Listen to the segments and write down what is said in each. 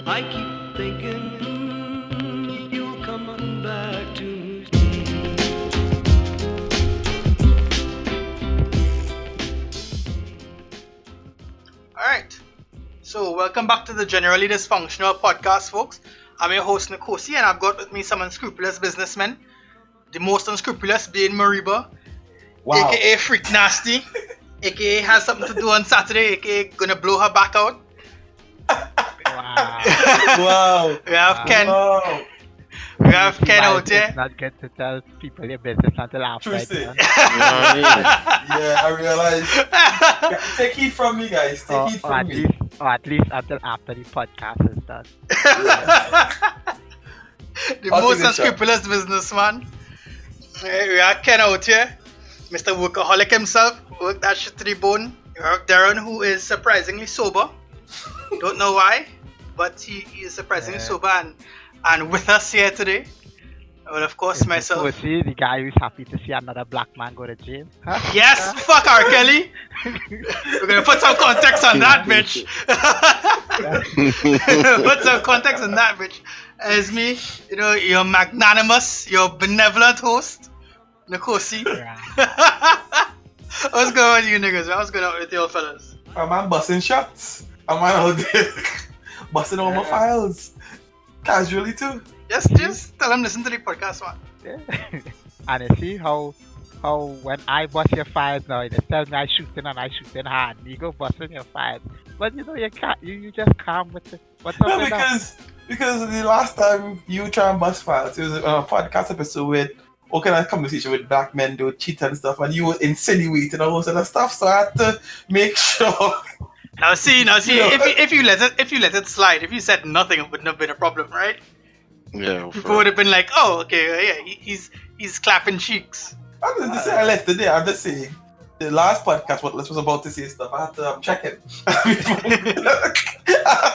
I keep thinking you'll come on back to me. Alright, so welcome back to the Generally Dysfunctional podcast, folks. I'm your host, Nkosi, and I've got with me some unscrupulous businessmen. The most unscrupulous being Mariba, aka Freak Nasty, aka has something to do on Saturday, aka gonna blow her back out. Wow. We have Ken. Wow. We have Ken out here. It's not good to tell people your business until after. True Right say. now. Yeah, I realize. Take heat from me, guys. Take heat from me. At least until after the podcast is done. The I'll most take a shot. unscrupulous businessman. We have Ken out here, Mr. Workaholic himself, worked that shit to the bone. You have Darren, who is surprisingly sober. Don't know why, but he is surprisingly sober and with us here today. Well, of course, myself. Was he the guy who's happy to see another black man go to jail? Huh? Yes, fuck R. Kelly. We're gonna put some context on that, bitch. Put some context on that, bitch. As me, your magnanimous, your benevolent host, Nkosi. What's going on with you niggas? What's going on with you fellas? A man busting shots. A man out there busting all my files. Casually too. Just tell them listen to the podcast, man. Yeah. And you see how when I bust your files now, they tell me I shooting hard. You go busting your files. But you can't, you just calm with it. What's up No, with that? because the last time you try and bust files, it was a podcast episode with all kind of conversation with black men do cheat and stuff, and you were insinuating all those other stuff. So I had to make sure. Now see, if you let it slide, if you said nothing, it wouldn't have been a problem, right? Yeah. People would have been like, oh, okay, yeah, he's clapping cheeks. I'm just saying I left it there. I'm just saying the last podcast, what Les was about to say stuff, I had to check it. I had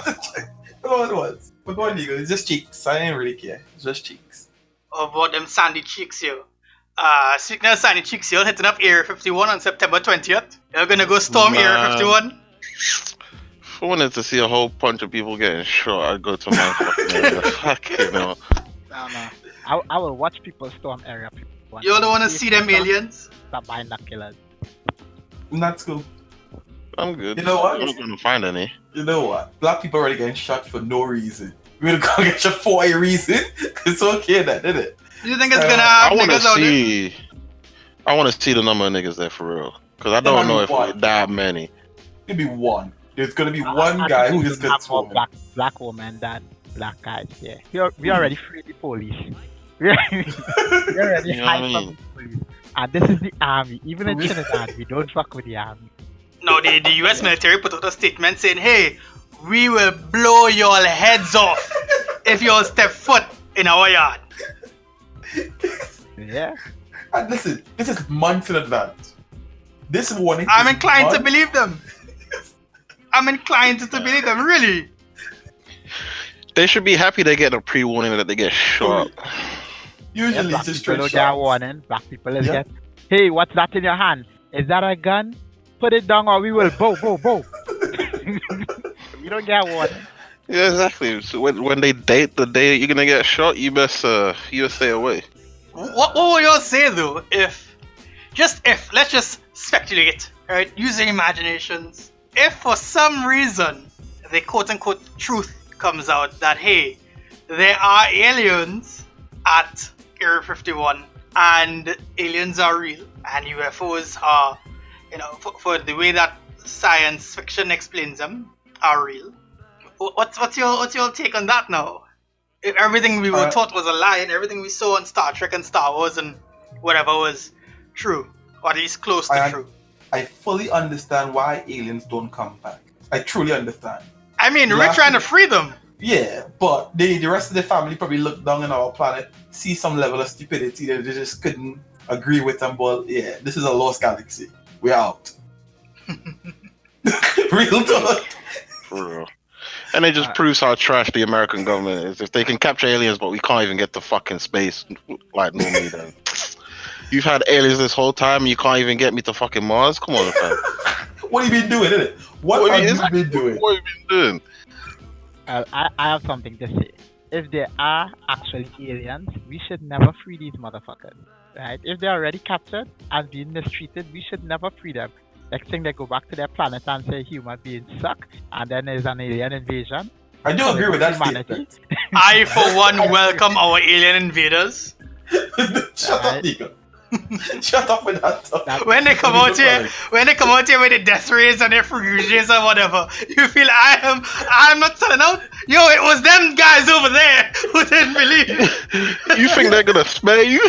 to check what it was. But go on, Eagle. It's just cheeks. I didn't really care. It's just cheeks. About them sandy cheeks here. Speaking of sandy cheeks, you're hitting up Area 51 on September 20th. You're gonna go storm Area 51. If I wanted to see a whole bunch of people getting shot, I'd go to my fucking area. Fuck, No. I will watch people storm Area 51. You don't want to see them aliens? Stop buying that killers. That's cool. I'm good. You know what? I'm not gonna find any. You know what? Black people already getting shot for no reason. We're gonna go get shot for a reason. It's okay, that did it? Do you think it's gonna I have want to niggas out there? see. I want to see the number of niggas there for real, because I don't know if it's that many. It'll be one. There's gonna be one guy who just gets more sworn. black women than black guys. Yeah, we already free the police. We already You know what I hide from mean? the police. And this is the army. Even in Trinidad, we don't fuck with the army. No, the US military put out a statement saying, hey, we will blow your heads off if you all step foot in our yard. Yeah. And listen, this is months in advance. This warning. I'm is inclined to months- believe them. I'm inclined to believe them, really. They should be happy they get a pre-warning that they get shot. Usually Black it's just people straight don't get a shots. warning. Black people is Yeah. get, hey, what's that in your hand? Is that a gun? Put it down or we will bow. We don't get a warning. Yeah, exactly. So when they date the day you're gonna get shot, you best stay away. What would y'all say, though, if, let's just speculate, right, using imaginations. If for some reason the quote-unquote truth comes out that, hey, there are aliens at Area 51 and aliens are real and UFOs are, for the way that science fiction explains them, are real. What's your take on that now? If everything we were taught was a lie and everything we saw on Star Trek and Star Wars and whatever was true, or at least close to true. I fully understand why aliens don't come back. I truly understand. I mean, we're trying to free them. Yeah, but the rest of the family probably look down on our planet, see some level of stupidity that they just couldn't agree with them. But yeah, this is a lost galaxy. We're out. Real talk. For real. And it just proves how trash the American government is. If they can capture aliens, but we can't even get to fucking space like normally, then you've had aliens this whole time and you can't even get me to fucking Mars? Come on, fam. What have you been doing, innit? What have you been doing? What have you been doing? I have something to say. If there are actually aliens, we should never free these motherfuckers, right? If they're already captured and being mistreated, we should never free them. Next thing they go back to their planet and say human beings suck, and then there's an alien invasion. I do agree with that Humanity. statement. I, for one, welcome our alien invaders. Shut up, Nico. Shut up with that talk. When they come out here, with the death rays and their fusions or whatever, you feel I'm not telling out. Yo, it was them guys over there who didn't believe. You think they're gonna spare you?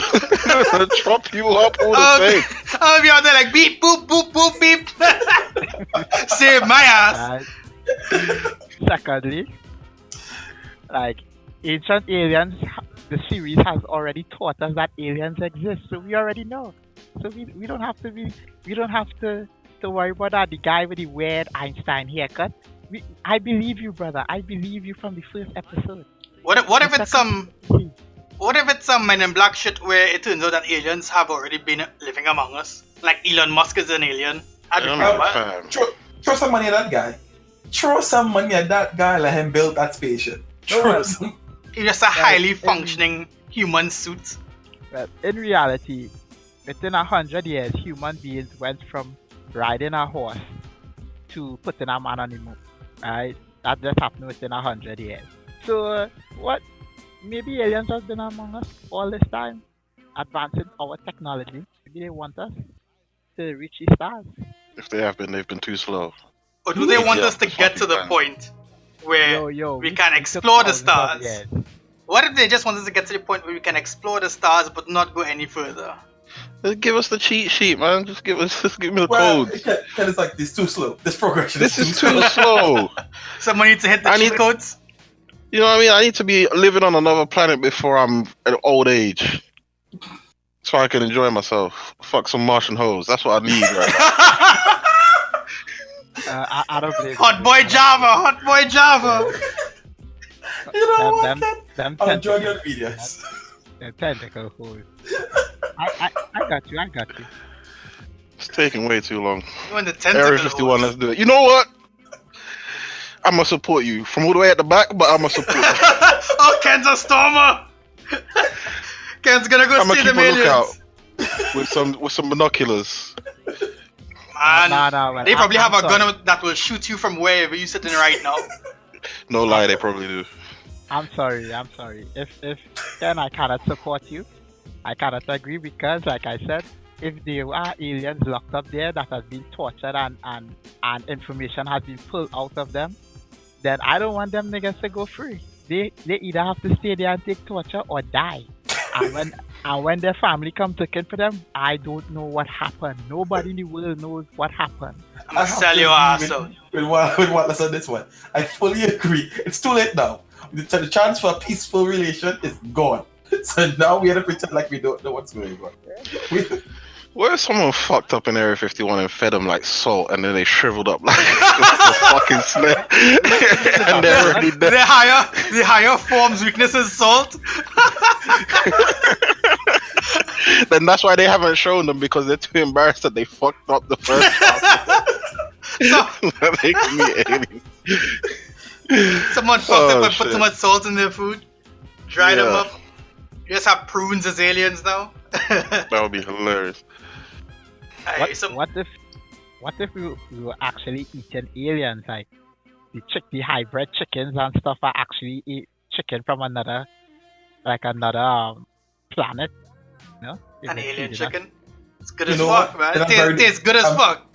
They're gonna chop you up all the same. I'll be out there like beep, boop, boop, boop, beep. Save my ass. Secondly, like ancient aliens, the series has already taught us that aliens exist, so we already know. So we don't have to worry about that. The guy with the weird Einstein haircut. I believe you, brother. I believe you from the first episode. What if it's some Men in Black shit where it turns out that aliens have already been living among us? Like Elon Musk is an alien. I don't know. Throw some money at that guy. Throw some money at that guy. Let him build that spaceship. Throw some. He's just a highly functioning human suit. But in reality, within 100 years, human beings went from riding a horse to putting a man on the moon. Right? That just happened within 100 years. So, what? Maybe aliens have been among us all this time, advancing our technology. Maybe they want us to reach the stars. If they have been, they've been too slow. Or do they want us to get to the point where we can explore the stars? What if they just want us to get to the point where we can explore the stars but not go any further? Just give us the cheat sheet, man. Just give me the code. It's like this too slow. This progression. This is too slow. Someone needs to hit the cheat codes. You know what I mean? I need to be living on another planet before I'm at old age, so I can enjoy myself. Fuck some Martian hoes. That's what I need, right? I don't believe Hot boy Java. You know what? Them I'll enjoy your videos. The tentacle holes. I got you. It's taking way too long. You want the tentacle Area 51, holes. let's do it. You know what? I'm gonna support you from all the way at the back, but I'm gonna support you. Oh, Ken's a stormer. Ken's gonna go I'm see gonna the keep a lookout aliens. with some binoculars. Man, man, they probably have a sorry. gun that will shoot you from wherever you're sitting right now. No lie, they probably do. I'm sorry. If then I cannot support you. I cannot agree because, like I said, if there are aliens locked up there that has been tortured and information has been pulled out of them, then I don't want them niggas to go free. They either have to stay there and take torture or die. And when their family comes looking for them, I don't know what happened. Nobody in the world knows what happened. I'm gonna sell your ass out. With what let's on this one. I fully agree. It's too late now. The chance for a peaceful relation is gone. So now we have to pretend like we don't know what's going on. What if someone fucked up in Area 51 and fed them like salt and then they shriveled up like a fucking snake and they're already dead? The higher forms weaknesses salt. Then that's why they haven't shown them, because they're too embarrassed that they fucked up the first time. They can meet aliens. Someone fucked up and put too much salt in their food, dried them up. You just have prunes as aliens now. That would be hilarious. What if we were actually eating aliens? Like the hybrid chickens and stuff are actually chicken from another planet. You know? An alien chicken. It's good You as know fuck, what? man. And It tastes good as fuck.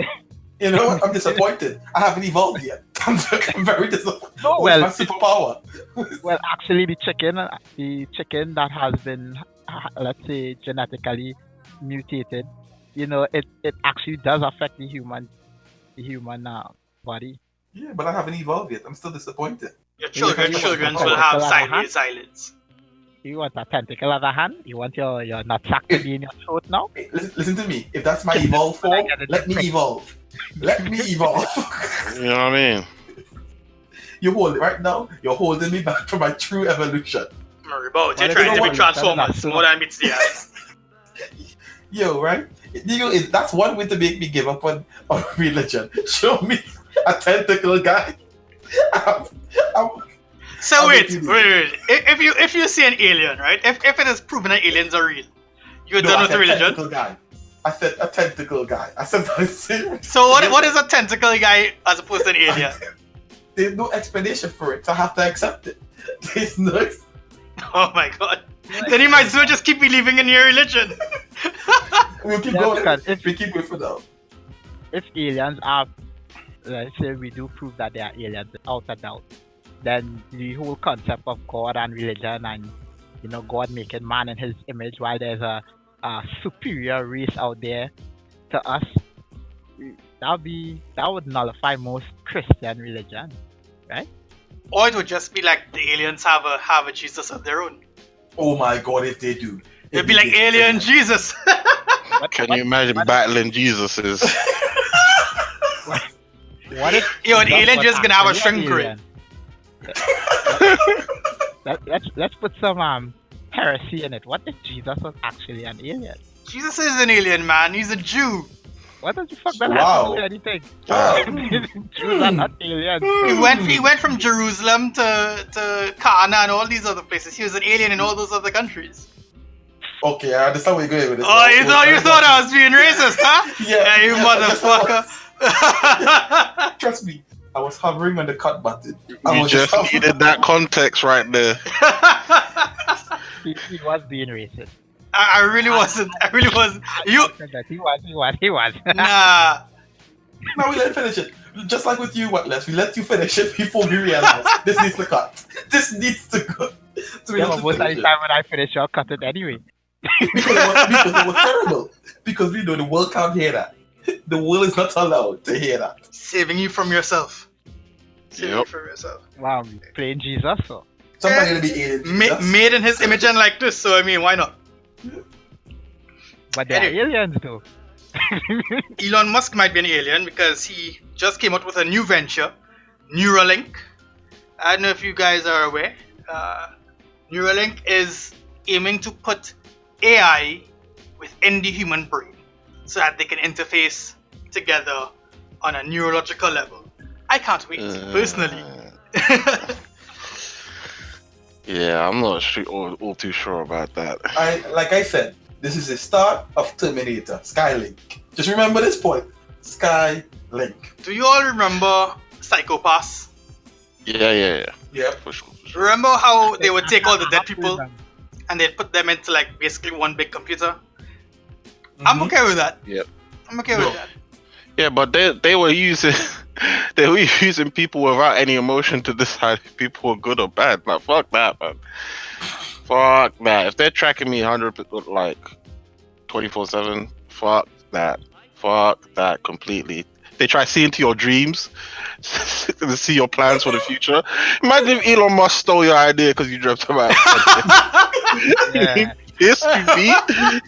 You know what? I'm disappointed. I haven't evolved yet. I'm very disappointed. No, Where's well, my superpower? Well, actually, the chicken that has been, let's say, genetically mutated, you know, it actually does affect the human body. Yeah, but I haven't evolved yet. I'm still disappointed. Your children will have sideways eyelids. You want a tentacle of a hand? You want your nutsack to be in your throat now? Hey, listen to me. If that's my evolved form, let me evolve. Let me evolve. You know what I mean? You hold it right now. You're holding me back from my true evolution. You're trying to be Transformers more than meets the eyes. Yo, right? That's one way to make me give up on religion. Show me a tentacle guy. So I'll wait. make you do it. If you see an alien, right? If it is proven that aliens are real, you're No, done I with said religion. tentacle guy. I said a tentacle guy. I said that serious. So what is a tentacle guy as opposed to an alien? There's no explanation for it, so I have to accept it. There's no. Oh my god. Then you might as well just keep believing in your religion. We'll keep Yeah, going. because We keep going for now. if aliens are, let's say we do prove that they are aliens without a doubt, then the whole concept of God and religion and God making man in His image, while there's a superior race out there to us, that would nullify most Christian religion, right? Or it would just be like the aliens have a Jesus of their own. Oh my god, if they do. It'd be like alien Jesus. Can you imagine battling Jesus? What if Yo, an Jesus alien was just gonna have a actually shrink an alien? Let's put some heresy in it. What if Jesus was actually an alien? Jesus is an alien, man. He's a Jew. What does the fuck that have Wow. to do with anything? Wow. Jews are not aliens. He went from Jerusalem to Cana and all these other places. He was an alien in all those other countries. Okay, I understand where you're going with this. Oh, you thought I was being racist, huh? Yeah, you that's what I motherfucker. Trust me, I was hovering on the cut button. You just needed that context right there. He was being racist. I really wasn't. I really wasn't. You He was. nah. No, we let him finish it. Just like with you, Les? We let you finish it before we realize this needs to cut. This needs to go. So we Yeah, have but to most of the finish it. time when I finish, I'll cut it anyway. Because it was terrible. Because we know the world can't hear that. The world is not allowed to hear that. Saving you from yourself. Saving you from yourself. Wow, we playing Jesus, so. Somebody's gonna be alien. Made in his image and likeness. So I mean, why not? But they're Anyway. aliens, though. Elon Musk might be an alien because he just came out with a new venture, Neuralink. I don't know if you guys are aware. Neuralink is aiming to put AI within the human brain so that they can interface together on a neurological level. I can't wait, personally. Yeah, I'm not all too sure about that. Like I said, this is the start of Terminator, Skylink. Just remember this point. Skylink. Do you all remember Psychopaths? Yeah. Yep. For sure. Remember how they would take all the dead people and they'd put them into like basically one big computer? I'm okay with that. Yep. I'm okay with that. Yeah, but they were using people without any emotion to decide if people were good or bad. Like fuck that, man. Fuck that. If they're tracking me 100 like 24/7, fuck that. Fuck that completely. They try to see into your dreams to see your plans for the future. Imagine if Elon Musk stole your idea because you dreamt about it. Yeah. Yes, you beat.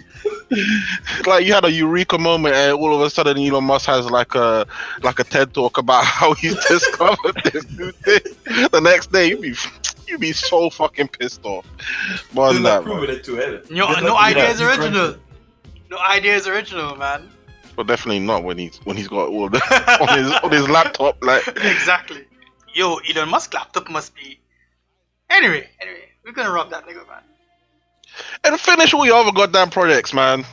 Like you had a eureka moment, and all of a sudden Elon Musk has like a TED talk about how he's discovered this new thing. The next day you'd be so fucking pissed off. More than that, man. It to edit. No idea is original. No idea is original, man. But definitely not when he's got all the on his laptop. Like Exactly. Yo, Elon Musk laptop must be. Anyway, we're gonna rob that nigga, man. and finish all your other goddamn projects, man.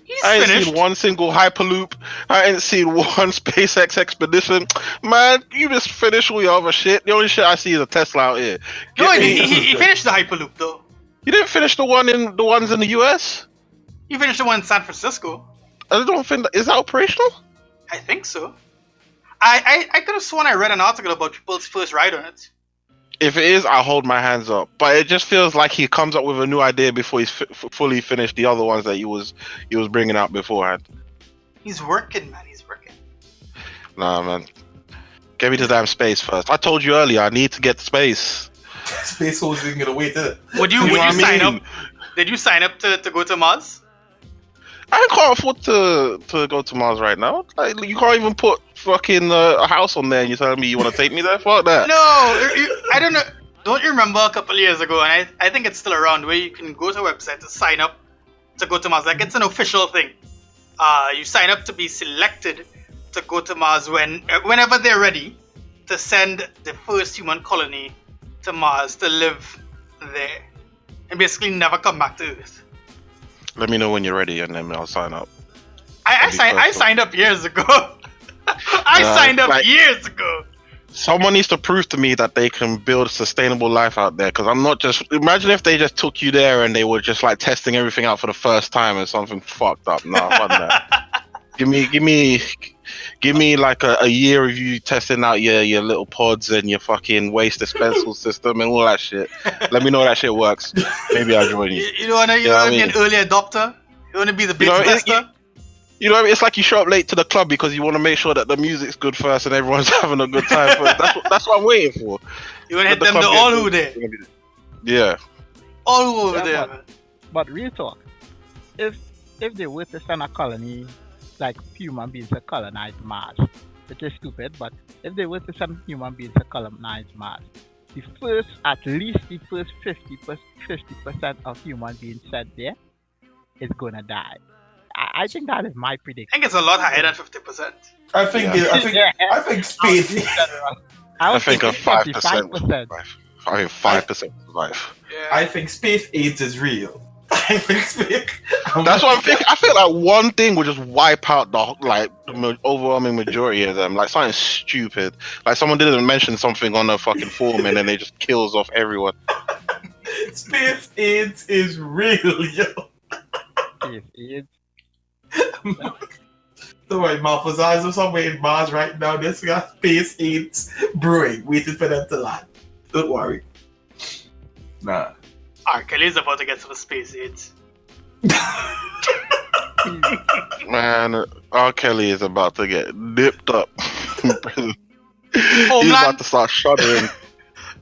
He's I ain't finished. seen one single Hyperloop. I ain't seen one SpaceX expedition. Man, you just finish all your other shit. The only shit I see is a Tesla out here. No, Get me- he finished the Hyperloop though. You didn't finish the ones in the US? He finished the one in San Francisco. I don't think is that operational? I think so. I could have sworn I read an article about people's first ride on it. If it is, I'll hold my hands up. But it just feels like he comes up with a new idea before he's fully finished the other ones that he was bringing out beforehand. He's working, man. He's working. Nah, man. Get me to damn space first. I told you earlier, I need to get to space. Space Force isn't gonna wait there. Would you know what I sign mean? up? Did you sign up to go to Mars? I can't afford to go to Mars right now. Like, you can't even put fucking a house on there and you're telling me you want to take me there? Fuck that. No, I don't know. Don't you remember a couple of years ago, and I think it's still around, where you can go to a website to sign up to go to Mars. Like, it's an official thing. You sign up to be selected to go to Mars whenever they're ready to send the first human colony to Mars to live there and basically never come back to Earth. Let me know when you're ready, and then I'll sign up. I signed up years ago. I signed up like- years ago. Someone needs to prove to me that they can build sustainable life out there, because I'm not just. Imagine if they just took you there and they were just like testing everything out for the first time and something fucked up. No, fuck that. Give me like a year of you testing out your little pods and your fucking waste disposal system and all that shit. Let me know that shit works. Maybe I'll join you. You wanna be an early adopter? You wanna be the beta tester? You know what I mean? It's like you show up late to the club because you want to make sure that the music's good first and everyone's having a good time first. That's what I'm waiting for. You wanna hit them the all who there? Yeah. All who over there, man. But real talk, if they were to send a colony, like human beings to colonize Mars, which is stupid, but if they were to send human beings to colonize Mars, at least the first 50% of human beings sent there is gonna die. I think that is my prediction. I think it's a lot higher than 50%. I think space. I think a 5% 5%. I think 5% survive. Yeah. I think space AIDS is real. I think space. That's what I'm thinking. I feel like one thing would just wipe out the overwhelming majority of them. Like something stupid. Like someone didn't mention something on a fucking forum and then it just kills off everyone. Space AIDS is real, yo. Space AIDS. Don't worry, Malfoy's eyes are somewhere in Mars right now. There's got space AIDS brewing, waiting for them to land. Don't worry. Nah. R.Kelly's about to get some space AIDS. Man, R. Kelly is about to get nipped up. He's Homeland, about to start shuddering.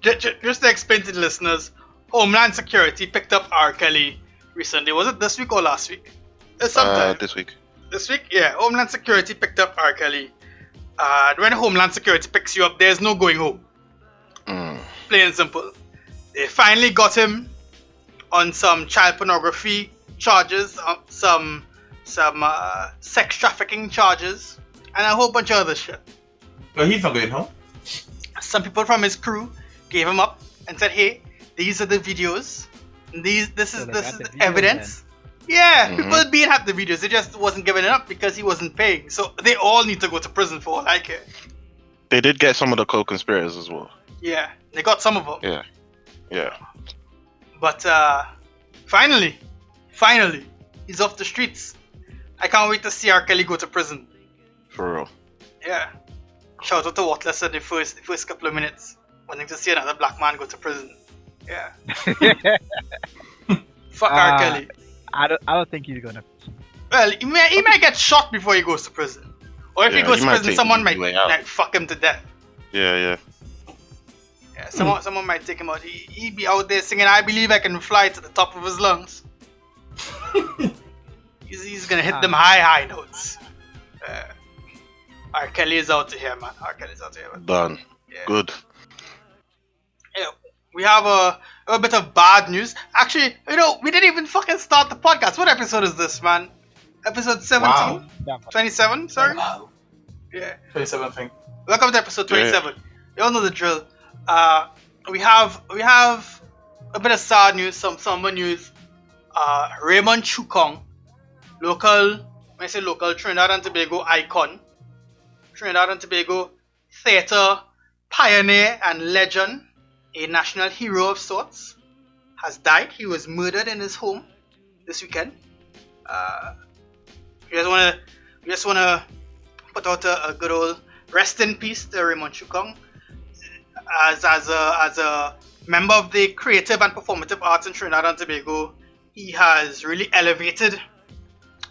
just to explain to the listeners, Homeland Security picked up R. Kelly recently. Was it this week or last week? Sometime. This week. This week? Yeah, Homeland Security picked up R. Kelly. When Homeland Security picks you up, there's no going home. Plain and simple. They finally got him on some child pornography charges, some sex trafficking charges, and a whole bunch of other shit. But he's not going home. Some people from his crew gave him up and said, "Hey, these are the videos. This is the evidence." Yeah, people being had the videos. They just wasn't giving it up because he wasn't paying. So they all need to go to prison for all I care. They did get some of the co-conspirators as well. Yeah, they got some of them. Yeah. But finally, he's off the streets. I can't wait to see R. Kelly go to prison. For real. Yeah. Shout out to Watless in the first couple of minutes, wanting to see another black man go to prison. Yeah. Fuck R. Kelly. I don't think he's gonna. Well, he might get shot before he goes to prison. Or if he goes to prison, someone might like fuck him to death. Yeah. Yeah, someone might take him out. He be out there singing "I Believe I Can Fly" to the top of his lungs. he's gonna hit them high notes. R. Kelly is out to here, man. R. Kelly's out to here. Man. Done. Yeah. Good. Yeah, we have a bit of bad news. Actually, we didn't even fucking start the podcast. What episode is this, man? Episode 17? Wow. 27, sorry? Wow. Yeah. 27 thing. Welcome to episode 27. You all know the drill. We have a bit of sad news, some somber news. Raymond Chukong, when I say local, Trinidad and Tobago icon, Trinidad and Tobago theatre pioneer and legend, a national hero of sorts, has died. He was murdered in his home this weekend. We just wanna put out a good old rest in peace to Raymond Chukong. As a member of the creative and performative arts in Trinidad and Tobago, he has really elevated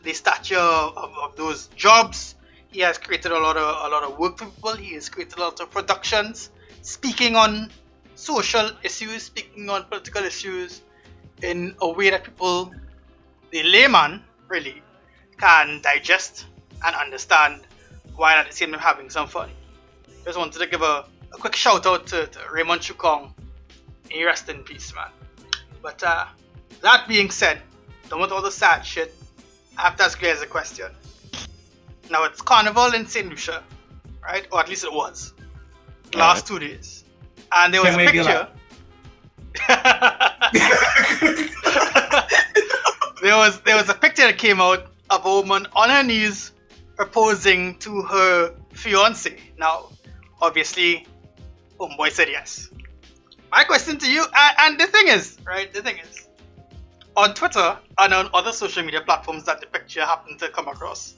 the stature of those jobs. He has created a lot of work for people. He has created a lot of productions, speaking on social issues, speaking on political issues in a way that people, the layman, really can digest and understand, while at the same time having some fun. Just wanted to give a quick shout out to Raymond Chukong. He rest in peace, man. But that being said, done with all the sad shit, I have to ask you guys a question. Now it's Carnival in St. Lucia, right? Or at least it was. Last 2 days. And there was a picture. There was a picture that came out of a woman on her knees proposing to her fiance. Now, obviously, homeboy said yes. My question to you, and the thing is, on Twitter and on other social media platforms that the picture happened to come across,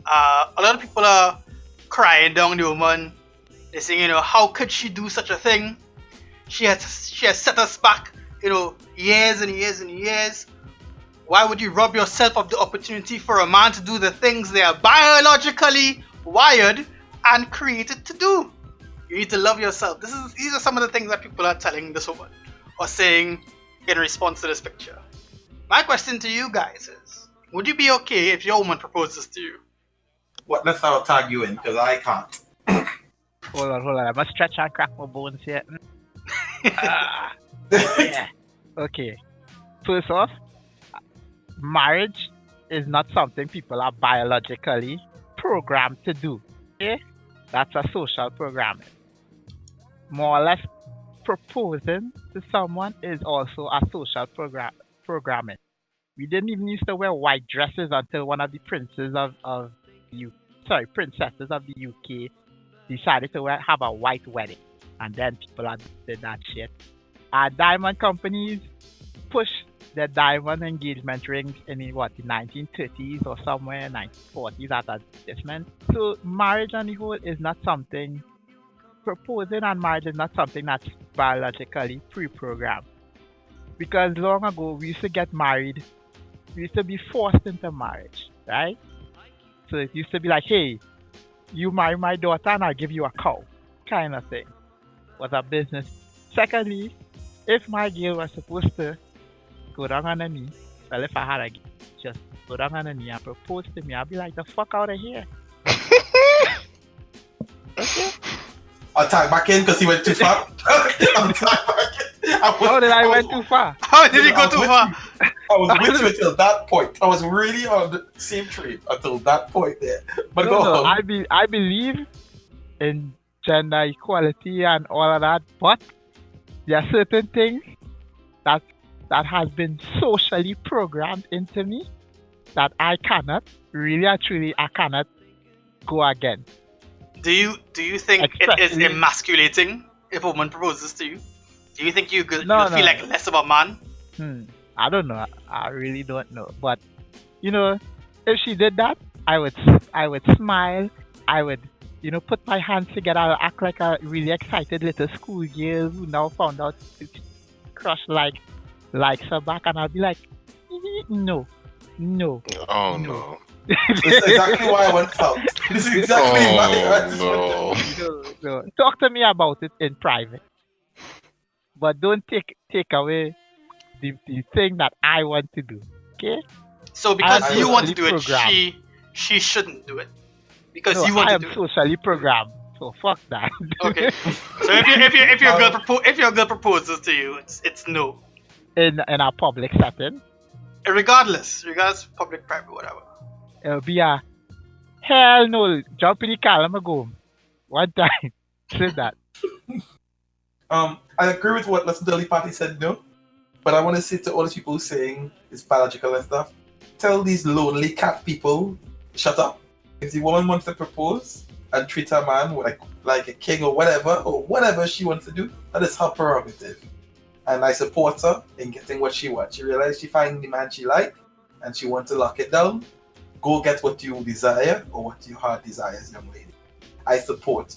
a lot of people are crying down the woman. They're saying, how could she do such a thing? She has set us back, years and years and years. Why would you rob yourself of the opportunity for a man to do the things they are biologically wired and created to do? You need to love yourself. These are some of the things that people are telling this woman or saying in response to this picture. My question to you guys is, would you be okay if your woman proposes to you? What? Let's I'll tag you in because I can't. Hold on. I must stretch and crack my bones here. Yeah. Okay. First off, marriage is not something people are biologically programmed to do. Okay? That's a social programming. More or less, proposing to someone is also a social programming. We didn't even used to wear white dresses until one of the princesses of the UK decided to have a white wedding, and then people did that shit. Diamond companies push their diamond engagement rings in the 1930s or somewhere 1940s at advertisement. So marriage on the whole is not something. Proposing and marriage is not something that's biologically pre-programmed. Because long ago we used to get married, we used to be forced into marriage, right? So it used to be like, hey, you marry my daughter and I'll give you a cow, kind of thing. Was a business. Secondly, if my girl was supposed to go down on her knee, well, if I had a girl, just go down on her knee and propose to me, I'll be like, the fuck out of here. Okay. I'll tag back in because he went too far. I'll tag back in. How did I went too far? How did he go too far? I was with you until that point. I was really on the same train until that point there. But go on. I believe in gender equality and all of that, but there are certain things that has been socially programmed into me that I cannot go against. Do you think it is emasculating if a woman proposes to you? Do you think you feel like less of a man? I don't know. I really don't know. But if she did that, I would smile. I would put my hands together, act like a really excited little schoolgirl who now found out crush likes her back, and I'll be like, no. Oh no. This is exactly why I went south. This is exactly why No. Talk to me about it in private. But don't take away the thing that I want to do. Okay? So because you want to do it, she shouldn't do it. Because you want to do it. I am socially programmed. So fuck that. Okay. So if your girl proposes to you, it's no. In a public setting. Regardless, public, private, whatever. It'll be a hell no. Jump in the car, let me go. One time. Say that. I agree with what Lesson Daily Party said, no. But I want to say to all the people saying it's biological and stuff, tell these lonely cat people, shut up. If the woman wants to propose and treat her man like a king or whatever she wants to do, that is her prerogative. And I support her in getting what she wants. She realized she find the man she like and she wants to lock it down. Go get what you desire or what your heart desires, young lady. I support.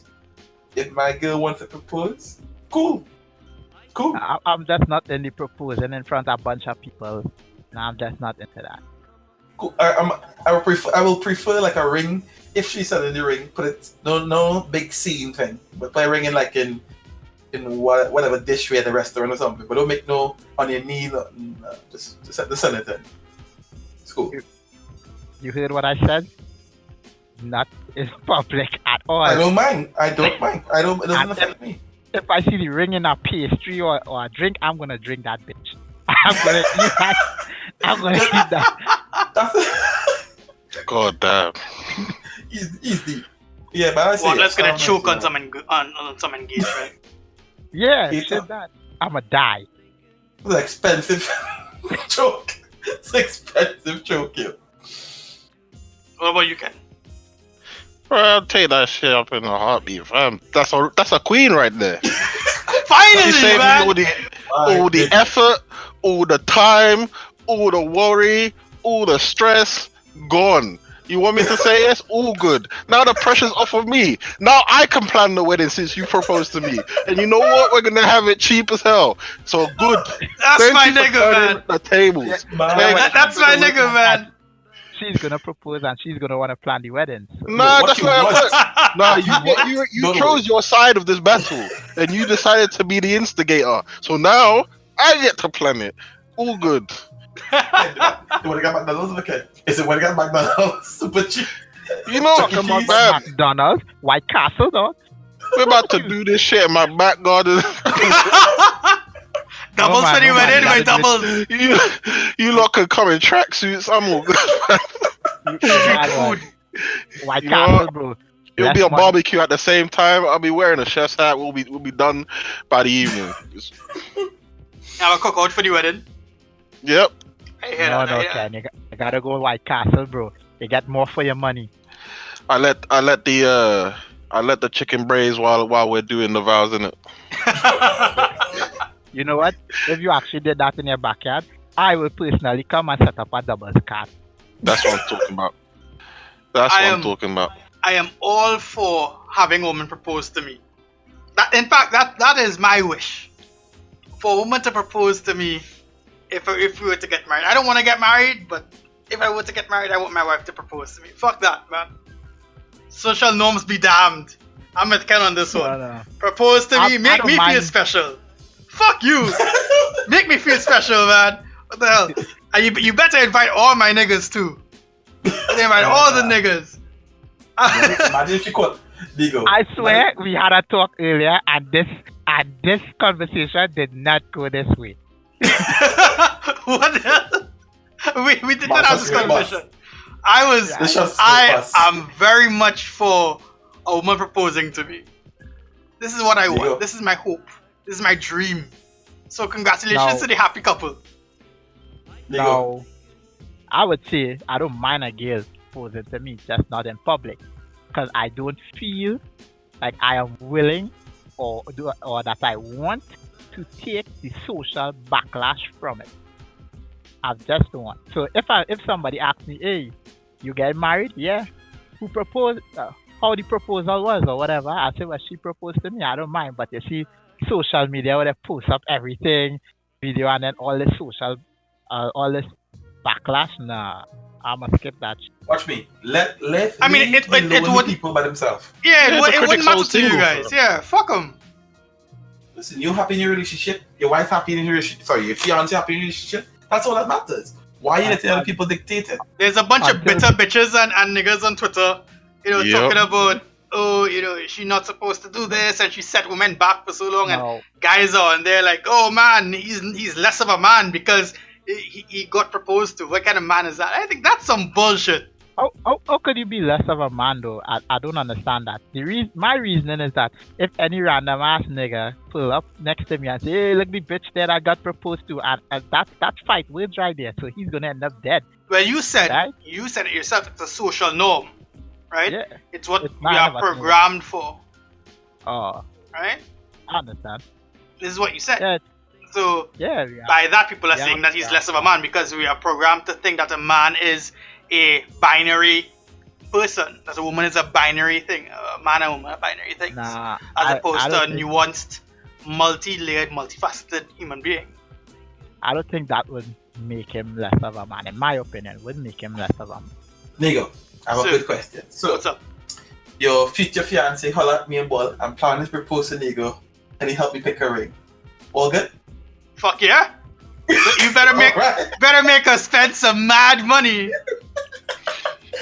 If my girl wants to propose, cool. I'm just not into proposing in front of a bunch of people. No, I'm just not into that. Cool. I will prefer like a ring. If she's selling the ring, put it no big scene thing, but put a ring in whatever dish we at the restaurant or something. But don't make no on your knee. Just set the sell it in. It's cool. You heard what I said? Not in public at all. I don't mind. It doesn't affect me. If I see the ring in a pastry or a drink, I'm gonna drink that bitch. I'm gonna eat that. I'm gonna eat that. God damn. He's deep. Yeah, but I say let's gonna choke on some engagement. Yeah, he said that. I'ma die. It's an expensive joke. It's an expensive joke, yo. What about you, Ken? Bro, I'll take that shit up in a heartbeat, fam. That's a queen right there. Finally, She saved me man! all the effort, all the time, all the worry, all the stress, gone. You want me to say yes? All good. Now the pressure's off of me. Now I can plan the wedding since you proposed to me. And you know what? We're gonna have it cheap as hell. So good. That's Thank my you for nigga, turning man. the tables. Yeah, man. Thank you. That's my nigga, man. She's gonna propose and she's gonna want to plan the wedding. So. Nah, What that's you not want? it. Nah, What? you Don't chose your side of this battle, and you decided to be the instigator. So now I get to plan it. All good. You want to get McDonald's? Okay. Is it when I got McDonald's? Super cheap. You know, Chuck E. come on, Cheese. man. McDonald's, White Castle, dog. We're about to do this shit in my back garden. Doubles man, for the no, man, wedding, you my gotta do doubles. you lot can come in tracksuits. I'm all good. White You know Castle, what? bro. It'll Less be a money. barbecue at the same time. I'll be wearing a chef's hat. We'll be done by the evening. Have a cookout for the wedding. Yep. I hear No, that, I no, hear that. Ken. You gotta go White Castle, bro. You get more for your money. I let the chicken braise while we're doing the vows in it. You know what? If you actually did that in your backyard, I will personally come and set up a doubles cart. That's what I'm talking about. That's what I'm talking about. I am all for having a woman propose to me. In fact, that is my wish. For a woman to propose to me if we were to get married. I don't want to get married, but if I were to get married, I want my wife to propose to me. Fuck that, man. Social norms be damned. I'm with Ken on this one. No. Propose to me, I make don't me feel mind. special. Fuck you. Make me feel special, man. What the hell? And you better invite all my niggas too. Invite all the niggas. Imagine if you call Digo. I swear we had a talk earlier and this conversation did not go this way. What the hell? We did not Boss, have this that's your boss. conversation. Boss. am very much for a woman proposing to me. This is what I There you want. go. This is my hope. This is my dream. So congratulations No. to the happy couple. Digo. Now, I would say I don't mind a girl proposing to me, just not in public. Because I don't feel like I am willing or that I want to take the social backlash from it. I just don't want. So if somebody asks me, hey, you get married? Yeah. Who proposed? How the proposal was or whatever. I say, well, she proposed to me. I don't mind. But you see, social media where they post up everything, video, and then all this social, all this backlash. Nah, I'ma skip that. Watch me. Let I mean, leave it the would- lonely people by themselves. Yeah, Yeah, it the wouldn't critics matter all to you single, guys. bro. Yeah, fuck them. Listen, you happy in your relationship, your wife happy in your relationship, sorry, your fiance happy in your relationship, that's all that matters. Why are you letting other people dictate it? There's a bunch of Until- bitter bitches and niggas on Twitter, Yep. talking about, oh, she's not supposed to do this and she set women back for so long. And No, guys are and they're like, oh man, he's less of a man because he got proposed to. What kind of man is that? I think that's some bullshit. how could you be less of a man though? I don't understand that. My reasoning is that if any random ass nigga pull up next to me and say, hey, look the bitch there I got proposed to, and that's fight words right there. So he's gonna end up dead. Well, you said Right? it yourself. It's a social norm, right? Yeah. It's what It's we not are about programmed for, Oh, right? I understand. This is what you said. Yeah, So yeah. by that, people are Yeah, saying that he's yeah. less of a man because we are programmed to think that a man is a binary person, that a woman is a binary thing, a man and woman, a binary thing, Nah, as I opposed to a don't think- nuanced, multi-layered, multifaceted human being. I don't think that would make him less of a man. In my opinion, would make him less of a man. Nigo, I have So- a good question. So, What's up? your future fiance holler at me and ball, I'm planning to propose to Nigo, and he helped me pick a ring. All good? Fuck yeah! You better make Alright. us spend some mad money.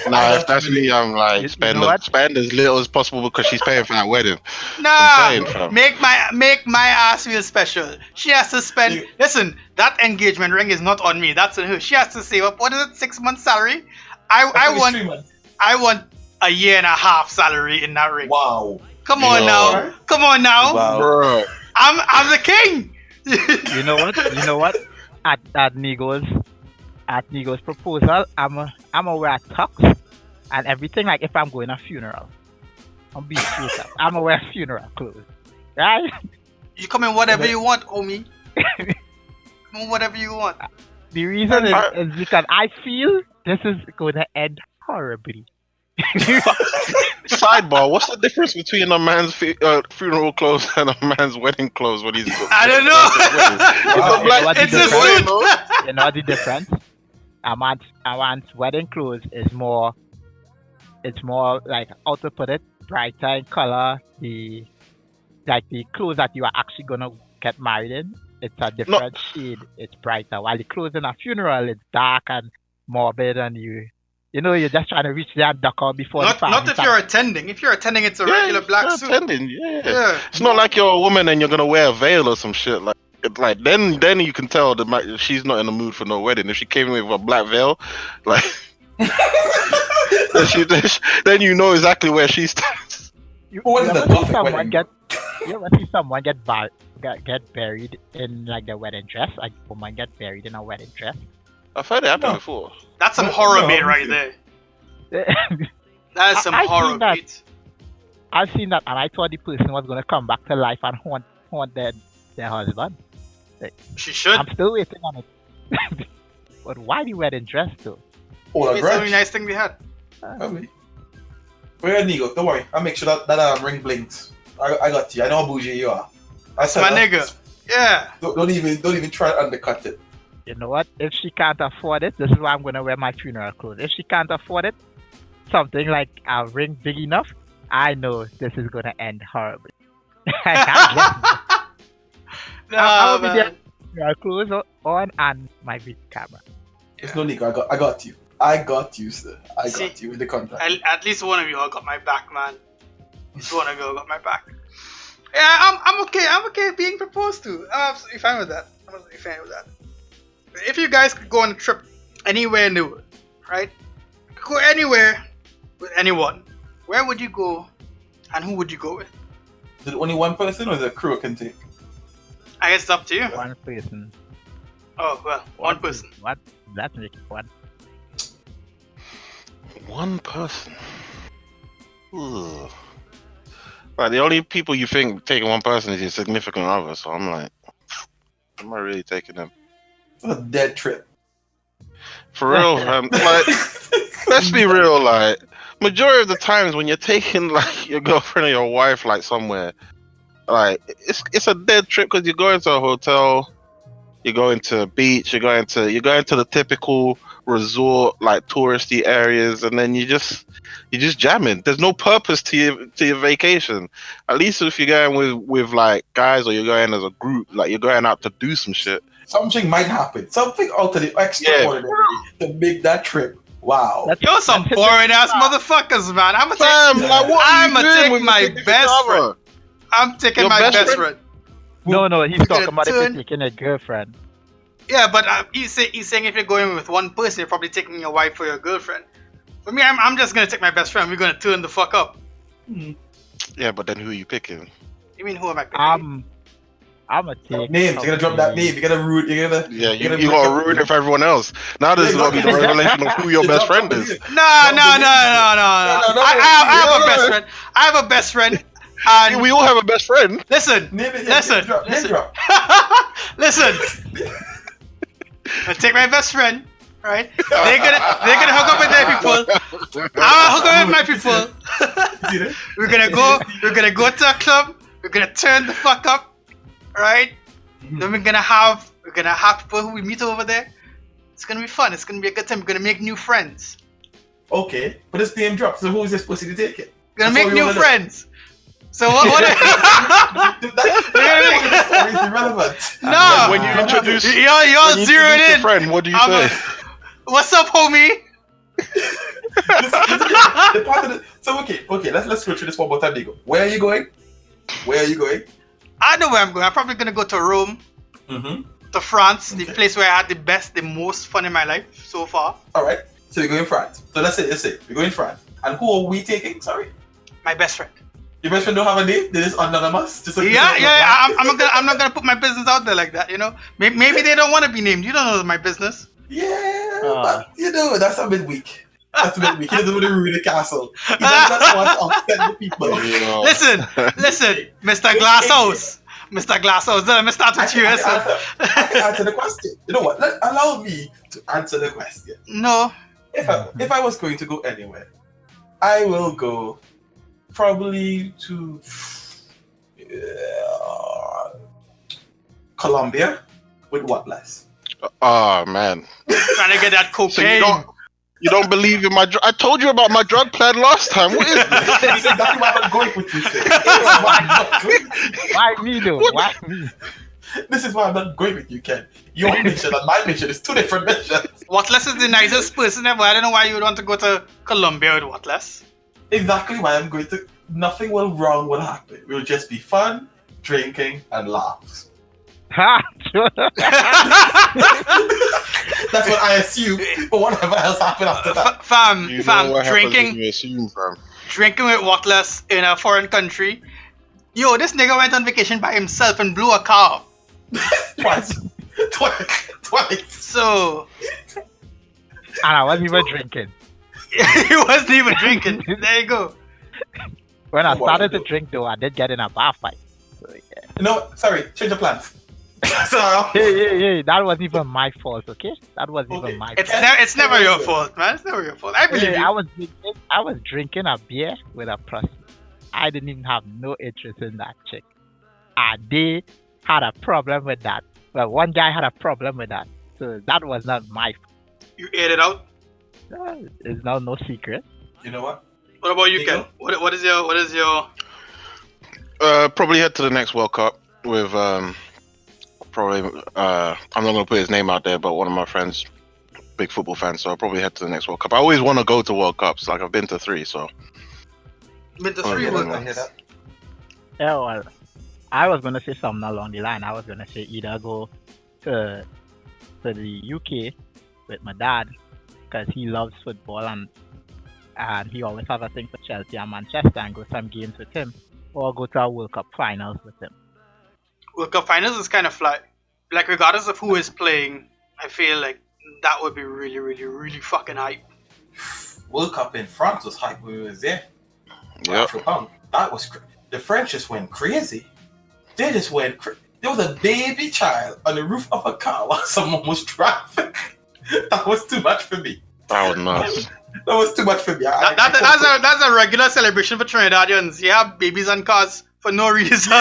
Nah, if that's me, I'm like You spend know what? spend as little as possible because she's paying for that wedding. Nah, I'm saying, fam. make my ass feel special. She has to spend. You- Listen, that engagement ring is not on me. That's on her. She has to save up. What is it? 6 months salary. I think it's want 3 months. I want a year and a half salary in that ring. Wow. Come on Yo. now. Come on now. Wow. Bro, I'm the king. You know what? You know what? At Nigo's proposal, I'm wear a tux and everything. Like if I'm going to a funeral, I'm being straight up. I'm wear funeral clothes, right? You come in whatever you want, homie. Come in whatever you want. The reason is because I feel this is going to end horribly. Sidebar: what's the difference between a man's funeral clothes and a man's wedding clothes when he's? I don't know. It's a suit. You know the difference? A man's wedding clothes is more. It's more like how to put it, brighter in color. The clothes that you are actually gonna get married in, it's a different shade. It's brighter. While the clothes in a funeral, it's dark and morbid, and you're just trying to reach that duck out before the family. Not if you're attending. If you're attending, it's a regular black suit. Attending, yeah. It's not like you're a woman and you're gonna wear a veil or some shit. Then you can tell that she's not in the mood for no wedding. If she came in with a black veil, like then you know exactly where she stands. You ever see someone get buried in like the wedding dress? Like a woman get buried in a wedding dress? I've heard it happen before. That's some horror bait right there. That is some horror bait. I've seen that, and I thought the person was gonna come back to life and haunt their husband. She should. I'm still waiting on it. But why the wedding dress though? Oh, It's a really nice thing we had. Okay. Where Nigo? Don't worry. I'll make sure that ring blinks. I got you. I know how bougie you are. That's my nigga. Yeah. Don't even try to undercut it. You know what? If she can't afford it, this is why I'm gonna wear my funeral clothes. If she can't afford it, something like a ring big enough, I know this is gonna end horribly. I'll be there. Funeral clothes on and my video camera. There's no need. I got you. I got you, sir. I got you with the contract. At least one of you all got my back, man. At least one of you all got my back. Yeah, I'm okay. I'm okay being proposed to. I'm absolutely fine with that. I'm absolutely fine with that. If you guys could go on a trip anywhere new, right? Go anywhere with anyone. Where would you go, and who would you go with? Is it only one person, or is it a crew can take? I guess it's up to you. One person. Oh well, one person. What? That's making one. One person. Ugh. Like the only people you think taking one person is your significant other. So I'm like, am I really taking them? It's a dead trip. For real, like, let's be real. Like, majority of the times when you're taking like your girlfriend or your wife like somewhere, like it's a dead trip because you're going to a hotel, you're going to a beach, you're going to the typical resort like touristy areas, and then you're just jamming. There's no purpose to your vacation. At least if you're going with like guys, or you're going as a group, like you're going out to do some shit. Something might happen. Something out of the extraordinary to make that trip. Wow. You're some boring ass motherfuckers, man. I'm gonna take my best friend. I'm taking my best friend. No, he's talking about if you're taking a girlfriend. Yeah, but he's saying if you're going with one person, you're probably taking your wife or your girlfriend. For me, I'm just gonna take my best friend. We're gonna turn the fuck up. Yeah, but then who are you picking? You mean who am I picking? I'm gonna take names. You're gonna drop that name. You're gonna root. You gotta ruin it for everyone else. Now this is gonna be the revelation of who your best friend is. No. I have a best friend. I have a best friend. And we all have a best friend. Listen. I take my best friend, right? They're gonna hook up with their people. I'll hook up with my people. We're gonna go to a club. We're gonna turn the fuck up, right? Then we're gonna have people who we meet over there. It's gonna be fun. It's gonna be a good time. We're gonna make new friends. Okay, but this name drop. So who is this supposed to take it? We're gonna make new friends. So what? That is irrelevant. No. When you introduce y'all zeroed in. Friend, what do you say? What's up, homie? Okay. Let's go through this one more time, Diego. Where are you going? I know where I'm going. I'm probably gonna go to Rome, to France, the place where I had the most fun in my life so far. All right. So we're going France. So let's say we're going France. And who are we taking? Sorry. My best friend. Your best friend don't have a name? They just anonymous? Just Yeah. I'm not gonna put my business out there like that. You know, maybe they don't want to be named. You don't know my business. Yeah, but you know that's a bit weak. That's a bit weak. He doesn't want to ruin the castle. He doesn't want to upset the people. Listen, Mr. Glasshouse. Mr. Glasshouse, let me start with you. I can answer the question. You know what? Allow me to answer the question. No. If I was going to go anywhere, I will go probably to Colombia with what less? Oh man. Trying to get that So cocaine. you don't believe in my drug? I told you about my drug plan last time. What is this? This is exactly why I'm going with you. Why me though? Why me? This is why I'm not going with you, Ken. Your mission and my mission is two different missions. Watless is the nicest person ever. I don't know why you would want to go to Colombia with Watless. Exactly why I'm going to. Nothing wrong will happen. It will just be fun, drinking, and laughs. Ha! That's what I assume. But whatever else happened after that. Fam, You know what happens when drinking you assume, fam. with Watless in a foreign country. Yo, this nigga went on vacation by himself and blew a car. Twice. So And I wasn't even drinking. he wasn't even drinking. There you go. When I Oh, wow. started to drink though, I did get in a bar fight. So, yeah. No, sorry. Change the plans. So, Hey, that wasn't even my fault, okay? That wasn't Okay. even my It's fault. it's never your fault, man. It's never your fault. I believe Hey, you. I was drinking a beer with a prostitute. I didn't even have no interest in that chick. And they had a problem with that. Well, one guy had a problem with that. So that was not my fault. You ate it out. It's now no secret. you know what? What about you, Nico? Ken? What is your Probably head to the next World Cup with probably I'm not gonna put his name out there, but one of my friends, big football fan, so I'll probably head to the next World Cup. I always want to go to World Cups, like I've been to 3, so been to Oh, 3 yeah, World I hear Cups? that. Yeah, well, I was gonna say something along the line. I was gonna say either go to the UK with my dad because he loves football and he always has a thing for Chelsea and Manchester and go some games with him, or go to a World Cup finals with him. World Cup finals is kind of like regardless of who is playing, I feel like that would be really, really, really fucking hype. World Cup in France was hype when we was there. yep. That was the French just went crazy. They just went. There was a baby child on the roof of a car while someone was driving. That was too much for me. That was nuts. That was too much for me. That's a regular celebration for Trinidadians. You have babies on cars for no reason.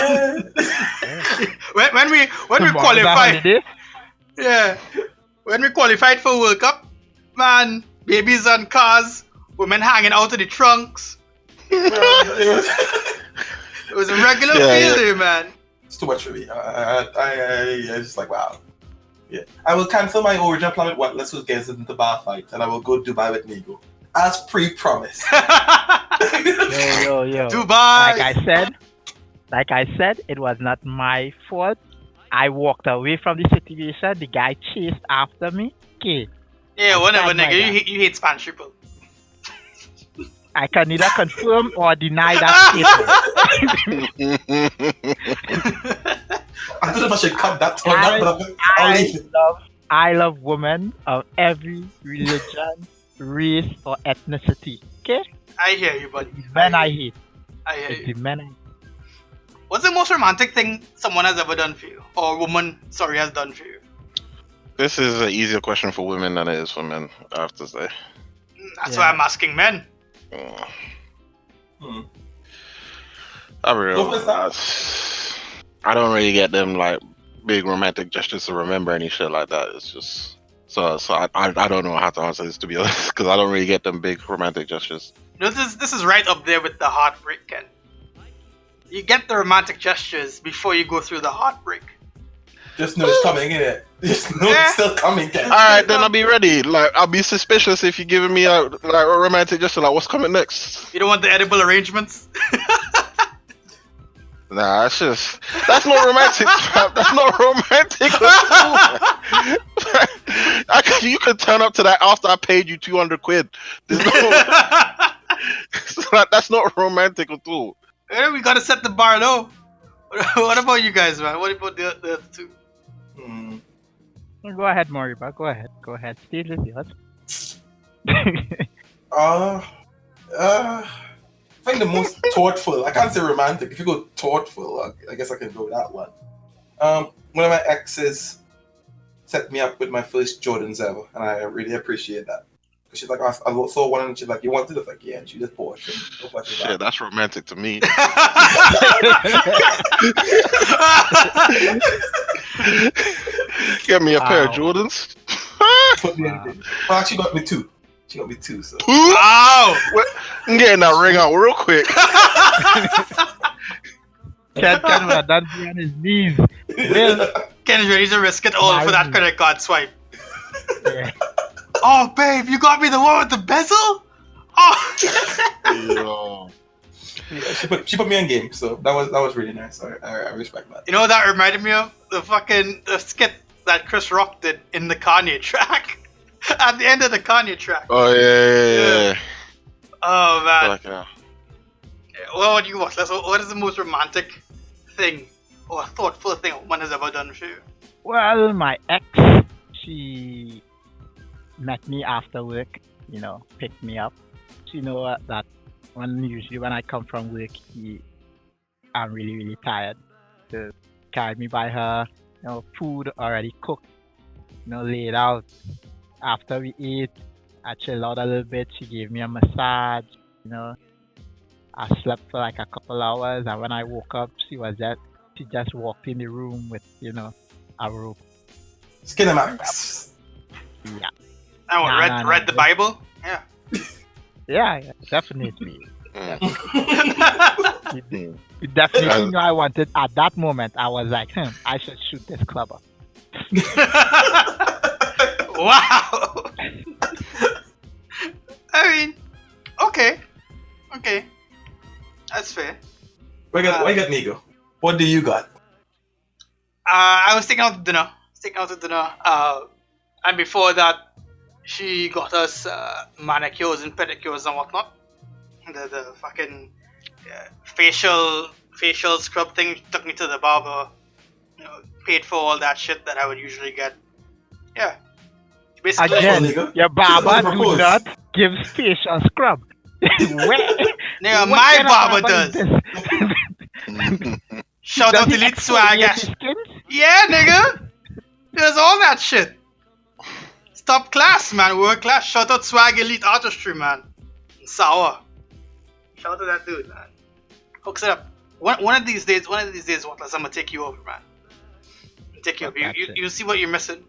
when we Tomorrow, qualified, that yeah, when we qualified for World Cup, man, babies on cars, women hanging out of the trunks. It was a regular Yeah, feeling, man. It's too much for me. I just like, wow. Yeah. I will cancel my original plan with what? Let's just get into bar fight, and I will go Dubai with Nigo. As pre-promised. Yo. Dubai. Like I said, it was not my fault. I walked away from the situation. The guy chased after me. Okay. Yeah, whatever, Stand by nigga. that. You hate Spanish people. I can neither confirm or deny that statement. I don't know if I should cut that one out, but I'll leave it. I love women of every religion, race, or ethnicity. Okay? I hear you, buddy. Men I hate. I hear It's you. the men I hate. What's the most romantic thing someone has ever done for you? Or woman, sorry, has done for you? This is an easier question for women than it is for men, I have to say. That's Yeah. why I'm asking men. Hmm. I don't really get them like big romantic gestures to remember any shit like that. It's just so I don't know how to answer this, to be honest, because I don't really get them big romantic gestures. This is right up there with the heartbreak, Ken. You get the romantic gestures before you go through the heartbreak. Just know it's coming, innit? Just know Yeah. it's still coming, Ken. All right, then I'll be ready. Like I'll be suspicious if you're giving me a romantic gesture. Like what's coming next? You don't want the edible arrangements? Nah, that's not romantic. Fam. That's not romantic at all. You could turn up to that after I paid you 200 quid. There's no, that's not romantic at all. We gotta set the bar low. What about you guys, man? What about the other two? Hmm. Go ahead, Moriba. Go ahead. Go ahead. Stage is yours. Uh, I think the most thoughtful. I can't say romantic. If you go thoughtful, I guess I can go with that one. One of my exes set me up with my first Jordans ever, and I really appreciate that. She's like, I saw one, and she's like, "You wanted it?" Like, yeah, and she just bought it. No question about Shit, it. that's romantic to me. Get me a pair of Wow. Jordans. Put me in. Well, actually, got me two. She got me two. So Wow! I'm getting that ring out real quick. Ken would have done be on his knees. Will. Ken is ready to risk it all for that Marry. credit card swipe. Yeah. Oh, babe, you got me the one with the bezel? Oh! Yo. yeah, she put me in game. So that was really nice. I respect that. You know what that reminded me of? The skit that Chris Rock did in the Kanye track. At the end of the Kanye track. Oh yeah. Oh, man. Like, What do you watch? What is the most romantic thing or thoughtful thing a woman has ever done for you? Well, my ex, she met me after work, picked me up. She know that usually when I come from work, I'm really, really tired. So carried me by her, food already cooked, laid out. After we ate, I chilled out a little bit. She gave me a massage, I slept for like a couple hours, and when I woke up, she just walked in the room with, a rope. Skinemax. Yeah. I Nah, read nah, read the nah. Bible? Yeah. Yeah, definitely. mm. You definitely knew I wanted, at that moment, I was like, I should shoot this club up. Wow! I mean, okay. That's fair. Why got Nico? What do you got? I was taking out to dinner. And before that, she got us manicures and pedicures and whatnot. The fucking facial scrub thing took me to the barber. Paid for all that shit that I would usually get. Yeah. Basically, Again, nigga. your barber She's do proposed. not give facial scrub. nigga, What my kind of barber is does. this? Shout Does out he Elite Swag. exfoliate his skin? Yeah, nigga. There's all that shit. It's top class, man. World class. Shout out Swag Elite Artistry, man. Sour. Shout out to that dude, man. Hooks it up. One of these days, Watless, I'm gonna take you over, man. Take you over. Fuck that You, shit. you see what you're missing.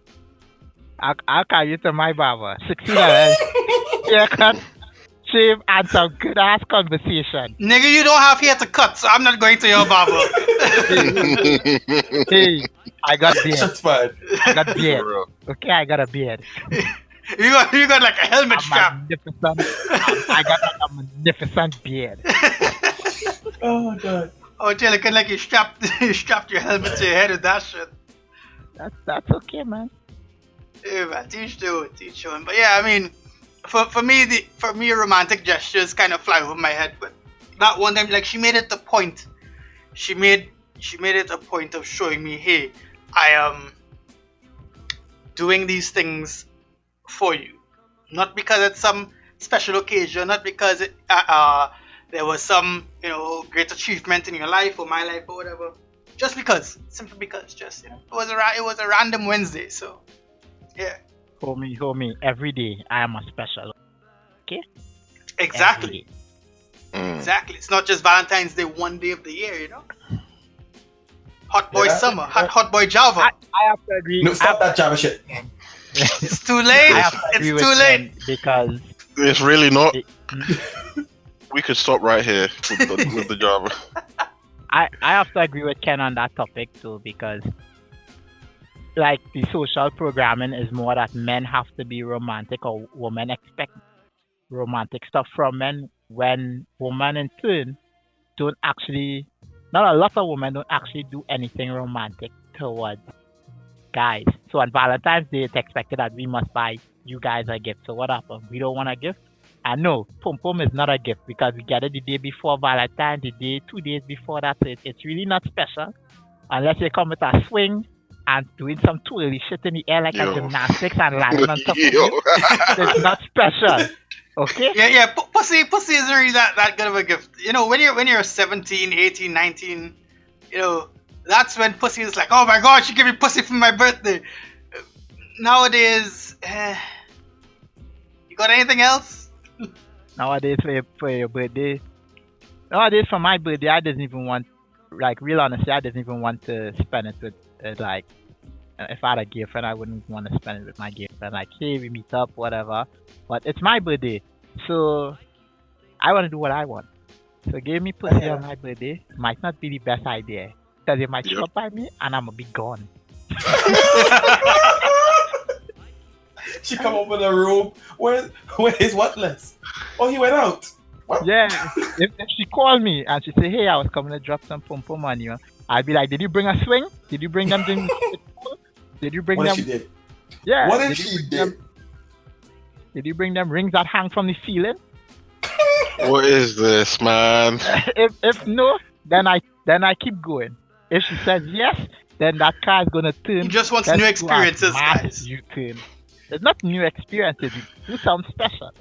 I'll carry you to my barber. $60. Haircut, shave, and some good ass conversation. Nigga, you don't have hair to cut, so I'm not going to your barber. Hey, I got beard. Shots fired. I got beard. For real. Okay, I got a beard. you got like a helmet strap. I got like a magnificent beard. Oh god. Oh, Jay, looking like you strapped your helmet to your head with that shit. That's okay, man. Yeah, man, teach their own. But yeah, I mean, for me, romantic gestures kind of fly over my head. But that one time, like, she made it a point. She made it a point of showing me, hey, I am doing these things for you, not because it's some special occasion, not because there was some great achievement in your life or my life or whatever. Just because, simply because, just it was a random Wednesday, so. Yeah, Homie, every day I am a special. Okay? exactly. Every day. Exactly. It's not just Valentine's Day one day of the year, Hot boy Yeah, summer, yeah. hot boy Java. I have to agree. No, stop that Java shit. It's too late. I have to agree It's with too late. Ken because It's really not. it- We could stop right here with the drama. I have to agree with Ken on that topic too because like the social programming is more that men have to be romantic or women expect romantic stuff from men when women in turn don't actually not a lot of women don't actually do anything romantic towards guys. So on Valentine's Day it's expected that we must buy you guys a gift. So what happened? We don't want a gift? I know Pum Pum is not a gift because we get it the day before Valentine, the day 2 days before that. So it's really not special unless you come with a swing and doing some twirly shit in the air like a Yo. gymnastics and landing on top of Yo. you. It's not special. Okay? Yeah. Pussy isn't really that good of a gift. You know, when you're 17, 18, 19, you know, that's when pussy is like, oh my god, she gave me pussy for my birthday. Nowadays, you got anything else? Nowadays for your birthday. Nowadays for my birthday, I doesn't even want, like, real honestly, I doesn't even want to spend it with, like, if I had a girlfriend, I wouldn't want to spend it with my girlfriend. Like, hey, we meet up, whatever. But it's my birthday, so I want to do what I want. So give me pussy on my birthday might not be the best idea. Because you might show up by me and I'm going to be gone. She come up in a room. Where is Whatless? Oh, he went out. What? Yeah, if she called me and she say, hey, I was coming to drop some pum pum on you, I'd be like, did you bring a swing? Did you bring them things? Did you bring What them? if she did? Yeah. What if she did? Did you bring them rings that hang from the ceiling? What is this, man? If no, then I keep going. If she says yes, then that car is gonna turn. He just wants let's new do a experiences, mass guys. U-turn. It's not new experiences. You sound special.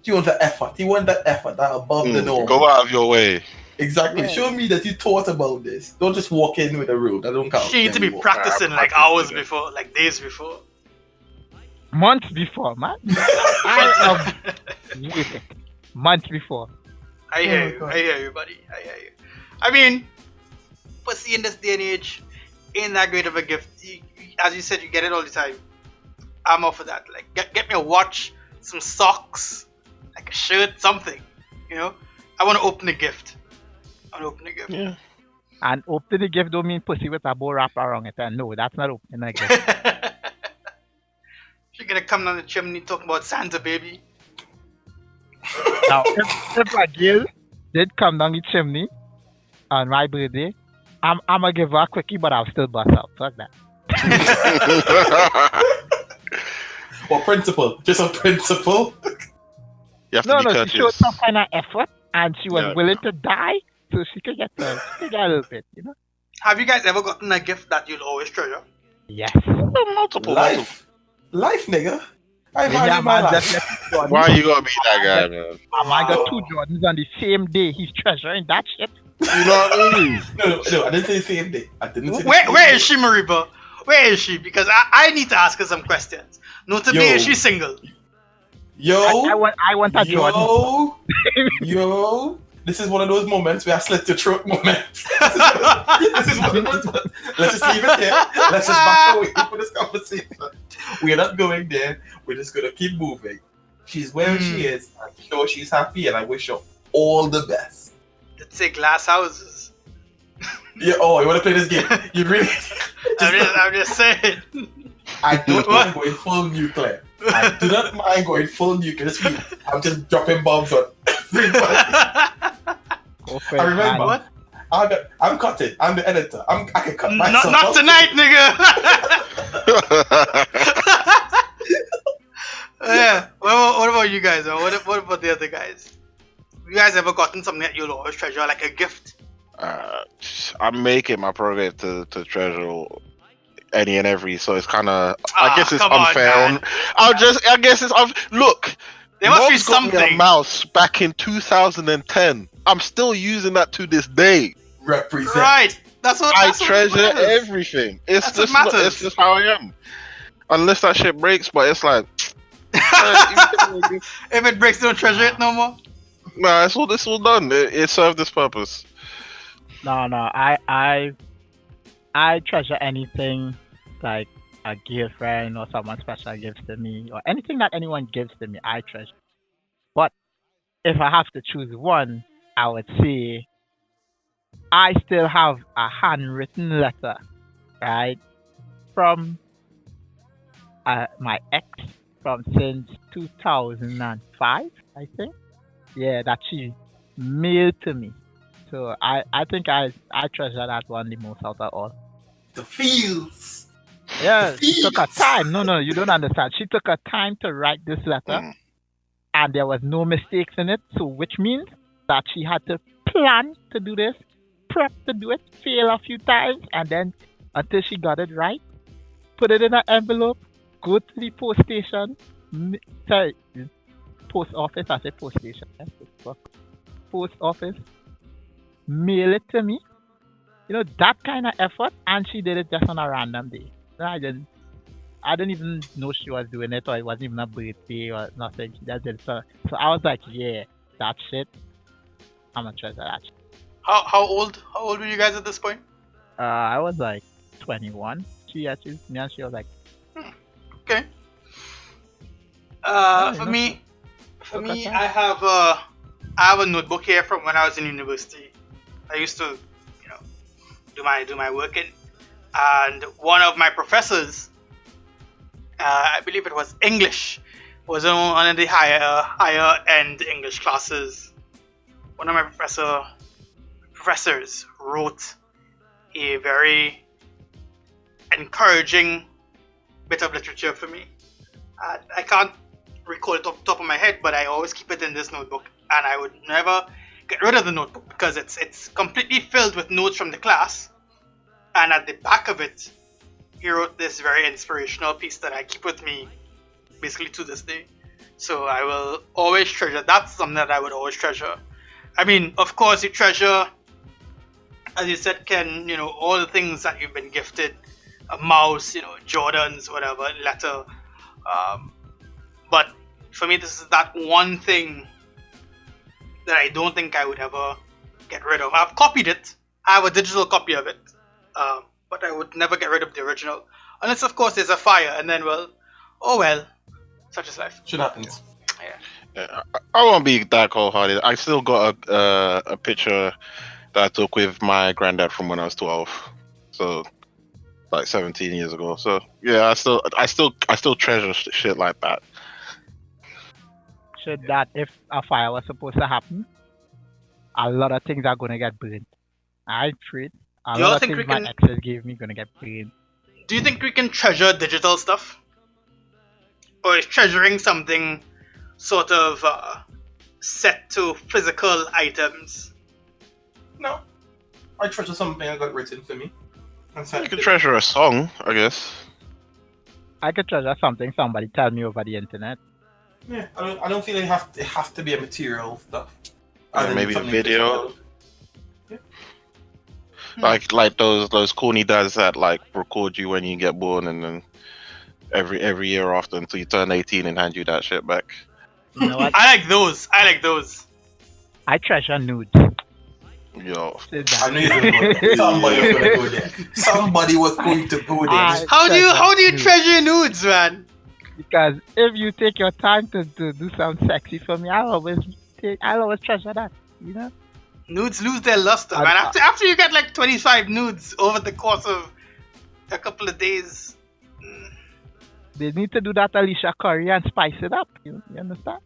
She wants the effort. He wants that effort, that above the norm. Go out of your way. Exactly. Yeah. Show me that you thought about this. Don't just walk in with a rule. That don't count. She need to be anymore. practicing like hours before, like days before. Months before, man. I am waiting. Months before. I hear you, buddy. I hear you. I mean, pussy in this day and age ain't that great of a gift. As you said, you get it all the time. I'm up for that. Like, get me a watch, some socks, like a shirt, something. You know, I want to open a gift. Yeah. And opening the gift don't mean pussy with a bow wrap around it. And no, that's not opening a gift. She's gonna come down the chimney talking about Santa, baby. Now, if a girl did come down the chimney on my birthday, I'm gonna give her a quickie, but I'll still bust out. Fuck that. Or principle. Just a principle. You have to No, be she courteous. showed some kind of effort, and she was Yeah. willing to die so she could get a little bit, you know? Have you guys ever gotten a gift that you'll always treasure? Yes. Multiple. Life, nigga. I Yeah, value my man, life. Why you gotta be that guy, man? A man got 2 Jordans on the same day. He's treasuring that shit. You know what I mean? No, I didn't say the same day. I didn't say the Where same is she, Mariba? Where is she? Because I need to ask her some questions. Notably, Yo. is she single? Yo, I want a Jordan. yo, this is one of those moments where I slit your throat moments. This is one of those. Let's just leave it here. Let's just back away from this conversation. We're not going there. We're just gonna keep moving. She's where she is. I'm sure she's happy, and I wish her all the best. Let's say glass houses. Yeah. Oh, you want to play this game? You really? I'm just saying. I don't mind going full nuclear. I do not mind going full nuclear. This week, I'm just dropping bombs on everybody. Okay, I remember. What? I'm cutting. I'm the editor. I can cut myself. Not out. tonight, nigga. Yeah. What about you guys? Or what about the other guys? You guys ever gotten something that you'll always treasure, like a gift? I'm making my progress to treasure any and every, so it's kind of. I guess it's come on, unfair. man. I guess it's look. There must be Mom's got me something. a mouse back in 2010. I'm still using that to this day. Represent. Right. That's what I that's what treasure matters. everything. It's That's what just matters. it's just how I am. Unless that shit breaks, but it's like If it breaks, don't treasure it no more. nah, it's all done. It served its purpose. No, I treasure anything like a girlfriend or someone special gives to me or anything that anyone gives to me, I treasure. But if I have to choose one, I would say I still have a handwritten letter, right, from my ex from since 2005, I think. Yeah, that she mailed to me. So I think I treasure that one the most out of all. The feels. Yeah, The she took her feels. time. No, you don't understand. She took her time to write this letter, and there was no mistakes in it. So which means that she had to plan to do this, prep to do it, fail a few times, and then until she got it right, put it in an envelope, go to the post station, sorry, post office. I said post station. Yes, post office, mail it to me. You know that kind of effort, and she did it just on a random day. I didn't even know she was doing it, or it wasn't even a birthday or nothing. She just did it. So I was like, yeah, that shit. I'm gonna treasure that shit. How old were you guys at this point? I was like 21. Me and she was like, Okay. Yeah, For you know, me, look at that. I have a notebook here from when I was in university. I used to, you know, do my work in, and one of my professors, I believe it was English, was in one of the higher end English classes. One of my professors wrote a very encouraging bit of literature for me. I can't recall it off the top of my head, but I always keep it in this notebook, and I would never get rid of the notebook because it's completely filled with notes from the class, and at the back of it, he wrote this very inspirational piece that I keep with me basically to this day. So I will always treasure. That's something that I would always treasure. I mean, of course, you treasure, as you said, Ken, you know, all the things that you've been gifted, a mouse, you know, Jordans, whatever, letter. But for me, this is that one thing that I don't think I would ever get rid of. I've copied it. I have a digital copy of it. But I would never get rid of the original. Unless, of course, there's a fire, and then, well, oh well, such is life. Shit happens. Yeah. I won't be that cold-hearted. I still got a picture that I took with my granddad from when I was 12, so like 17 years ago. So yeah, I still treasure shit like that. Should that if a fire was supposed to happen, a lot of things are gonna get burned. I afraid a Do you all lot of think things we my can? exes gave me gonna get burned. Do you think we can treasure digital stuff, or is treasuring something sort of set to physical items? No. I treasure something I got written for me. And You sent can to me. treasure a song, I guess. I could treasure something somebody tell me over the internet. Yeah, I don't feel it has to be a material stuff. Yeah, Other than maybe a something video. physical. Like those corny dads that like record you when you get born, and then every year after until you turn 18 and hand you that shit back. You know what? I like those. I treasure nudes. Yo, Say I that. knew you were going to somebody was going to go there. Somebody was going to go there. I How do you nudes. treasure your nudes, man? Because if you take your time to do something sexy for me, I'll always treasure that. You know? Nudes lose their luster, I- man. After you get like 25 nudes over the course of a couple of days. They need to do that Alicia Curry and spice it up. You understand?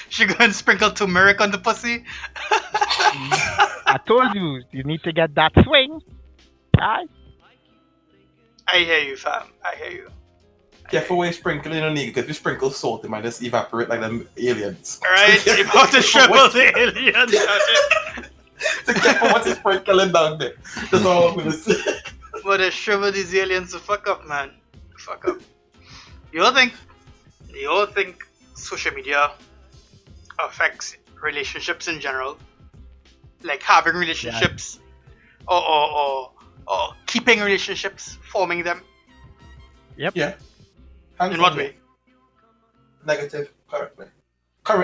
She go and sprinkle turmeric on the pussy. I told you, you need to get that swing. Right? I hear you, fam. I hear you. Careful where you sprinkle in on it, because if you sprinkle salt, it might just evaporate like the aliens. Alright, you about to shrivel the aliens. So careful what you're sprinkling down there. That's all I'm going to say. But they shrivel these aliens the fuck up, man. The fuck up. You all think social media affects relationships in general? Like having relationships or keeping relationships, forming them? Yeah. In what way? Negative, currently.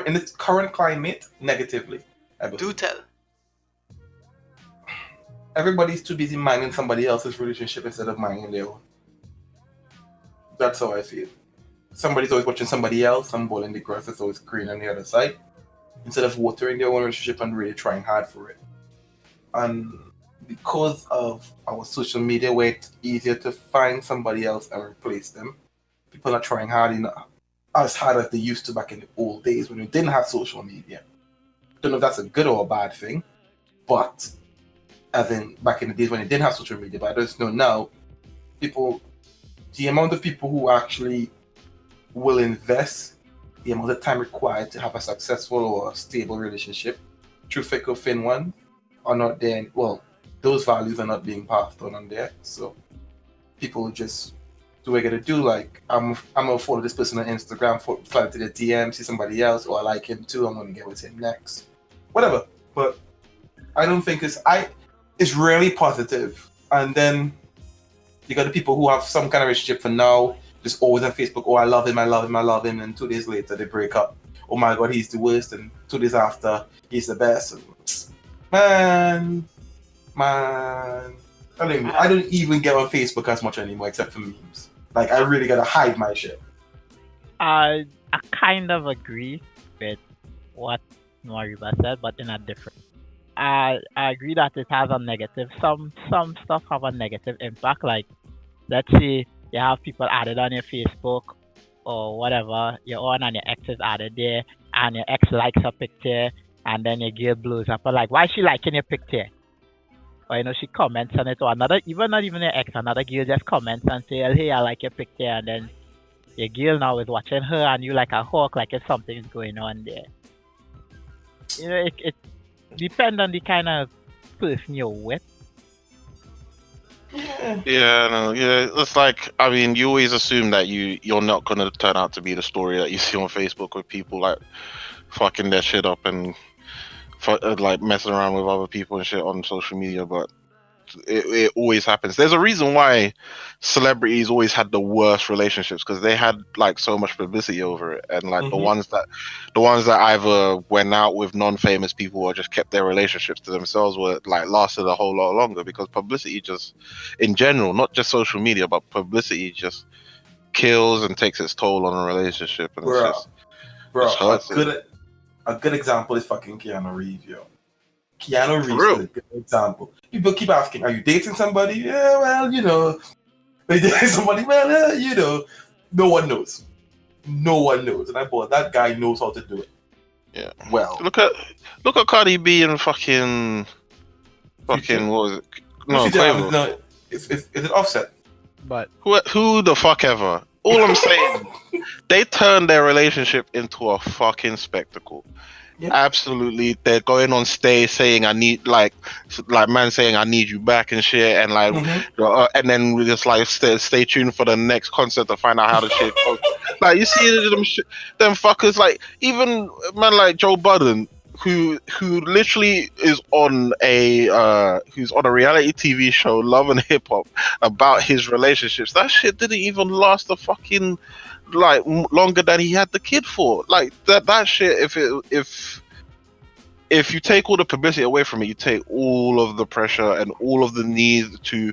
In its current climate, negatively. I believe. Do tell. Everybody's too busy minding somebody else's relationship instead of minding their own. That's how I feel. Somebody's always watching somebody else and bowling the grass is always green on the other side, instead of watering their own relationship and really trying hard for it. And because of our social media, where it's easier to find somebody else and replace them, people are trying hard enough, as hard as they used to back in the old days when we didn't have social media. Don't know if that's a good or a bad thing, but as in back in the days when they didn't have social media, but I just know now, the amount of people who actually will invest the amount of time required to have a successful or stable relationship through thick or thin one are not there. Well, those values are not being passed on there. So people just do what I gotta do. Like I'm gonna follow this person on Instagram, slide to the DM, see somebody else, or I like him too. I'm gonna get with him next. Whatever. But I don't think it's really positive. And then you got the people who have some kind of relationship for now, just always on Facebook. Oh, I love him, I love him, I love him. And 2 days later they break up. Oh my God, he's the worst. And 2 days after, he's the best. And, man. I don't even get on Facebook as much anymore, except for memes. Like I really gotta hide my shit. I kind of agree with what Mariba said, but in a different. I agree that it has a negative. Some stuff have a negative impact. Like let's say you have people added on your Facebook or whatever you're on, and your ex is added there, and your ex likes a picture, and then your girl blows up. But like, why is she liking your picture? Or she comments on it, or another, not even your ex, another girl just comments and say, "Hey, I like your picture," and then your girl now is watching her, and you like a hawk, like if something is going on there. It depends on the kind of person you're with. Yeah, no, yeah. It's like, I mean, you always assume that you're not gonna turn out to be the story that you see on Facebook with people like fucking their shit up and like messing around with other people and shit on social media, but it always happens. There's a reason why celebrities always had the worst relationships, because they had like so much publicity over it, and like the ones that either went out with non-famous people or just kept their relationships to themselves were like lasted a whole lot longer, because publicity just in general, not just social media, but publicity just kills and takes its toll on a relationship, and just hurts it. A good example is fucking Keanu Reeves, yo. Keanu For Reeves real? is a good example. People keep asking, are you dating somebody? Yeah, well, Are you dating somebody? Well, no one knows. No one knows. And that guy knows how to do it. Yeah. Well. Look at Cardi B and fucking Future? what was it? No, Future Quavo. No, is it Offset? But Who the fuck ever? All I'm saying, they turned their relationship into a fucking spectacle. Yeah. Absolutely, they're going on stage saying I need like man saying I need you back and shit, and like, and then we just like stay tuned for the next concert to find out how the shit goes. Like you see them fuckers, like even man like Joe Budden, who literally is on who's on a reality TV show, Love and Hip Hop, about his relationships. That shit didn't even last a fucking like longer than he had the kid for. Like that shit, if you take all the publicity away from it, you take all of the pressure and all of the need to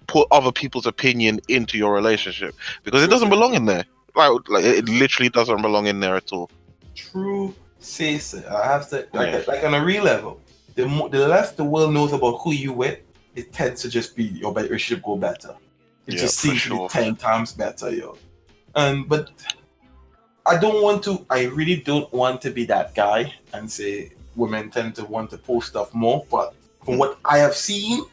put other people's opinion into your relationship, because it doesn't belong in there. Like it literally doesn't belong in there at all. True. Say so. I have to like on a real level. The less the world knows about who you with, it tends to just be your relationship go better. It just seems to be 10 times better, yo. But I really don't want to be that guy and say women tend to want to post stuff more, but from what I have seen,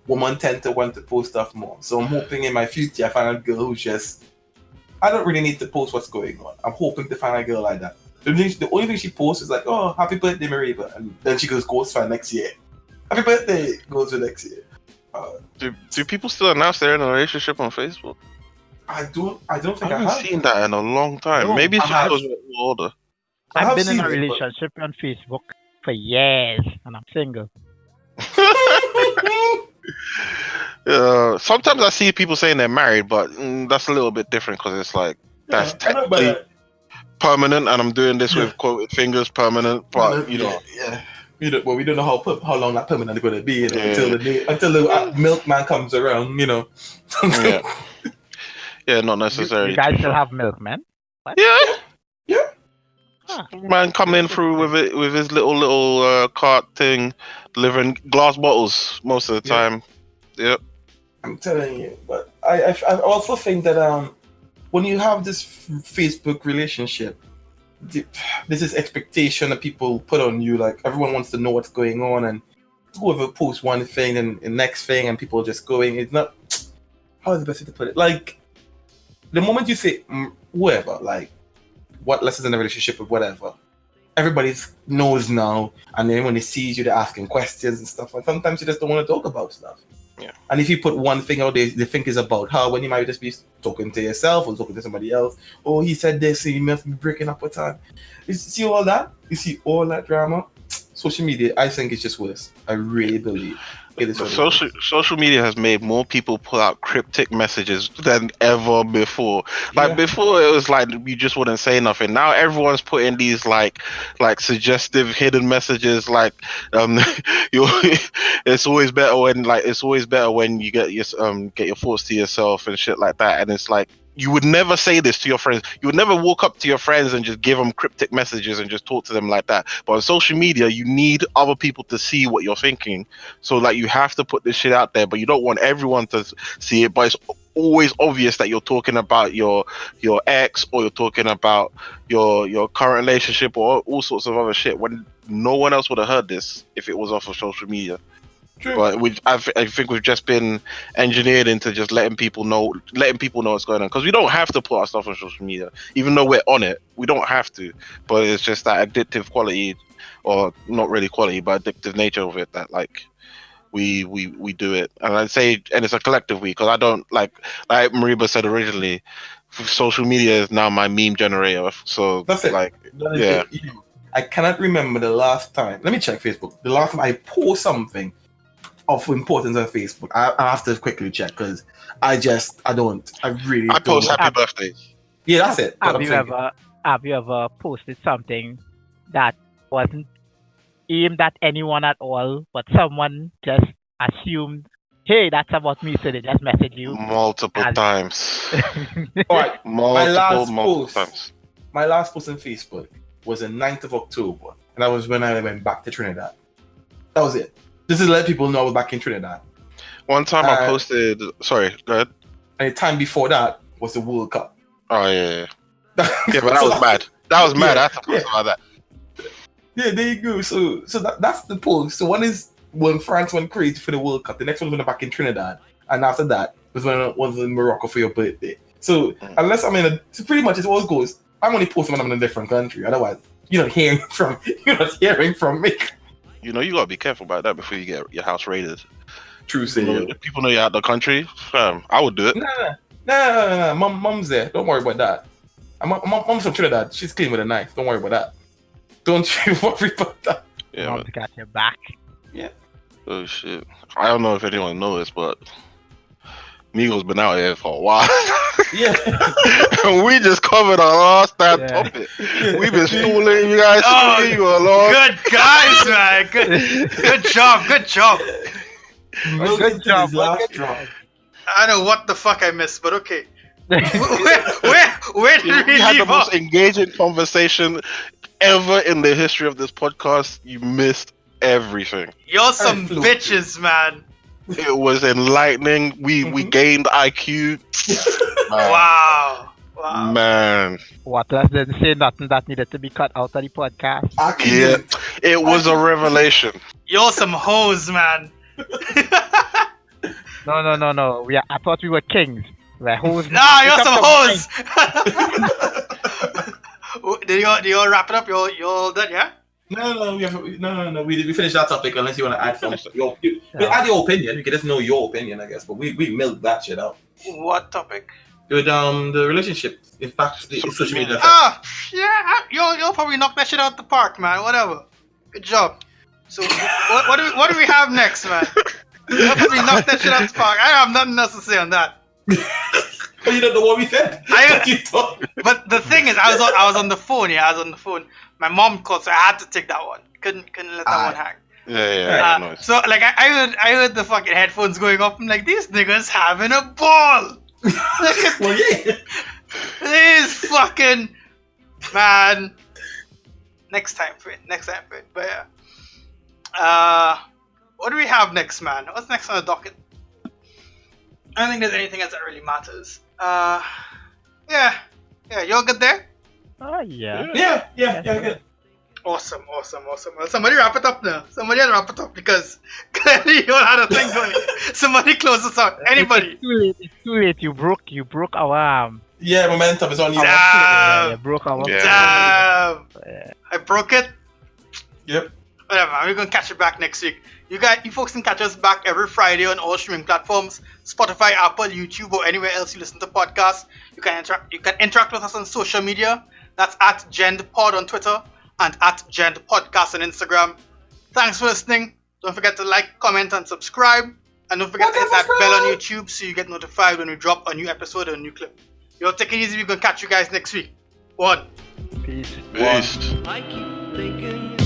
women tend to want to post stuff more. So I'm hoping in my future I find a girl who's just, I don't really need to post what's going on. I'm hoping to find a girl like that. The only thing she posts is like, oh, happy birthday, Mariba. And then she goes for next year. Happy birthday, goes for next year. Do people still announce they're in a relationship on Facebook? I don't think I haven't seen that in a long time. No, Maybe it's because we're older. I've been in a relationship on Facebook for years, and I'm single. Sometimes I see people saying they're married, but that's a little bit different, because it's like that's technically permanent, and I'm doing this with quoted fingers, permanent. But we don't know how long that permanent is going to be, until the milkman comes around, Yeah, not necessarily. You guys still have milkman? What? Yeah. Man coming through with his little cart thing, delivering glass bottles most of the time. Yep. I'm telling you, but I also think that when you have this Facebook relationship, this is expectation that people put on you. Like everyone wants to know what's going on, and whoever posts one thing and the next thing, and people just going. It's not. How is the best way to put it? Like the moment you say whoever, like what lessons in the relationship or whatever. Everybody knows now, and then when they see you, they're asking questions and stuff. And sometimes you just don't want to talk about stuff. Yeah. And if you put one thing out there, they think is about her, when you might just be talking to yourself or talking to somebody else. Oh, he said this, so you must be breaking up with her. You see all that? You see all that drama? Social media, I think it's just worse. I really believe it is. Social media has made more people pull out cryptic messages than ever before. Like before, it was like you just wouldn't say nothing. Now everyone's putting these like suggestive hidden messages. Like you, it's always better when you get your thoughts to yourself and shit like that. And it's like, you would never say this to your friends. You would never walk up to your friends and just give them cryptic messages and just talk to them like that. But on social media, you need other people to see what you're thinking. So like, you have to put this shit out there, but you don't want everyone to see it. But it's always obvious that you're talking about your ex, or you're talking about your current relationship, or all sorts of other shit, when no one else would have heard this if it was off of social media. True. But I think we've just been engineered into just letting people know what's going on, because we don't have to put our stuff on social media, even though we're on it. We don't have to, but it's just that addictive quality, or not really quality, but addictive nature of it, that like we do it. And I'd say, and it's a collective we, because I don't like Mariba said originally, social media is now my meme generator. So that's it. Like, yeah. I cannot remember the last time. Let me check Facebook. The last time I post something of importance on Facebook, I have to quickly check, because I post happy birthdays. Yeah, that's it. Have you ever posted something that wasn't aimed at anyone at all, but someone just assumed, hey, that's about me, so they just message you multiple times? All right, multiple times. My last post on Facebook was the 9th of October, and that was when I went back to Trinidad. That was it. This is to let people know I was back in Trinidad. One time I posted. Sorry, go ahead. And the time before that was the World Cup. Oh yeah. Yeah, but that was mad. That was mad. I had to post about that. Yeah, there you go. So that's the post. So one is when France went crazy for the World Cup. The next one was when back in Trinidad, and after that was when I was in Morocco for your birthday. So unless I'm so pretty much it always goes. I'm only posting when I'm in a different country. Otherwise, you're not hearing from me. You know, you gotta be careful about that before you get your house raided. True, say if people know you're out the country, I would do it. Nah. Mom's there. Don't worry about that. Mom's from Trinidad. She's clean with a knife. Don't worry about that. Don't you worry about that. Yeah, Mom's got your back. Yeah. Oh shit. I don't know if anyone knows, but Migos been out here for a while. Yeah. And we just covered our last topic. We've been stooling you guys. You along. Good guys, man. Good job. Good job. I don't know what the fuck I missed, but okay. Where did we had the leave most off? engaging conversation ever in the history of this podcast. You missed everything. You're some bitches, man. It was enlightening. We gained IQ. Wow. Man. Watless didn't say nothing that needed to be cut out of the podcast. Yeah, it was a revelation. You're some hoes, man. No. I thought we were kings. We're hoes. Nah, you're some hoes. Did you all wrap it up? You all done, yeah? No. We finished that topic unless you want to add something. Add your opinion. We can just know your opinion, I guess. But we milked that shit out. What topic? With the relationship. In fact, the social media. Yeah. You'll probably knock that shit out the park, man. Whatever. Good job. So what do we have next, man? You'll probably knock that shit out the park. I have nothing else to say on that. But you don't know what we said. But the thing is, I was on the phone. Yeah, I was on the phone. My mom called, so I had to take that one. Couldn't let that one hang. Yeah. Nice. So like I heard the fucking headphones going off. I'm like, these niggas having a ball. Well, yeah. These fucking man. Next time for it. But yeah. What do we have next, man? What's next on the docket? I don't think there's anything else that really matters. Yeah. You're good there? Oh yeah. Yeah, good. Awesome. Well, somebody wrap it up now. Somebody wrap it up because clearly you all had a thing going. Somebody close us out. Anybody? It's too late. You broke our Yeah, momentum is on you. Damn. you broke our Damn. Yeah. I broke it. Yep. Whatever, man. We're gonna catch you back next week. You folks can catch us back every Friday on all streaming platforms: Spotify, Apple, YouTube, or anywhere else you listen to podcasts. You can interact with us on social media. That's at GendPod on Twitter and at GendPodcast on Instagram. Thanks for listening. Don't forget to like, comment, and subscribe. And don't forget to hit that bell on YouTube so you get notified when we drop a new episode or a new clip. Yo, take it easy. We're gonna catch you guys next week. One. Peace. Beast. I keep thinking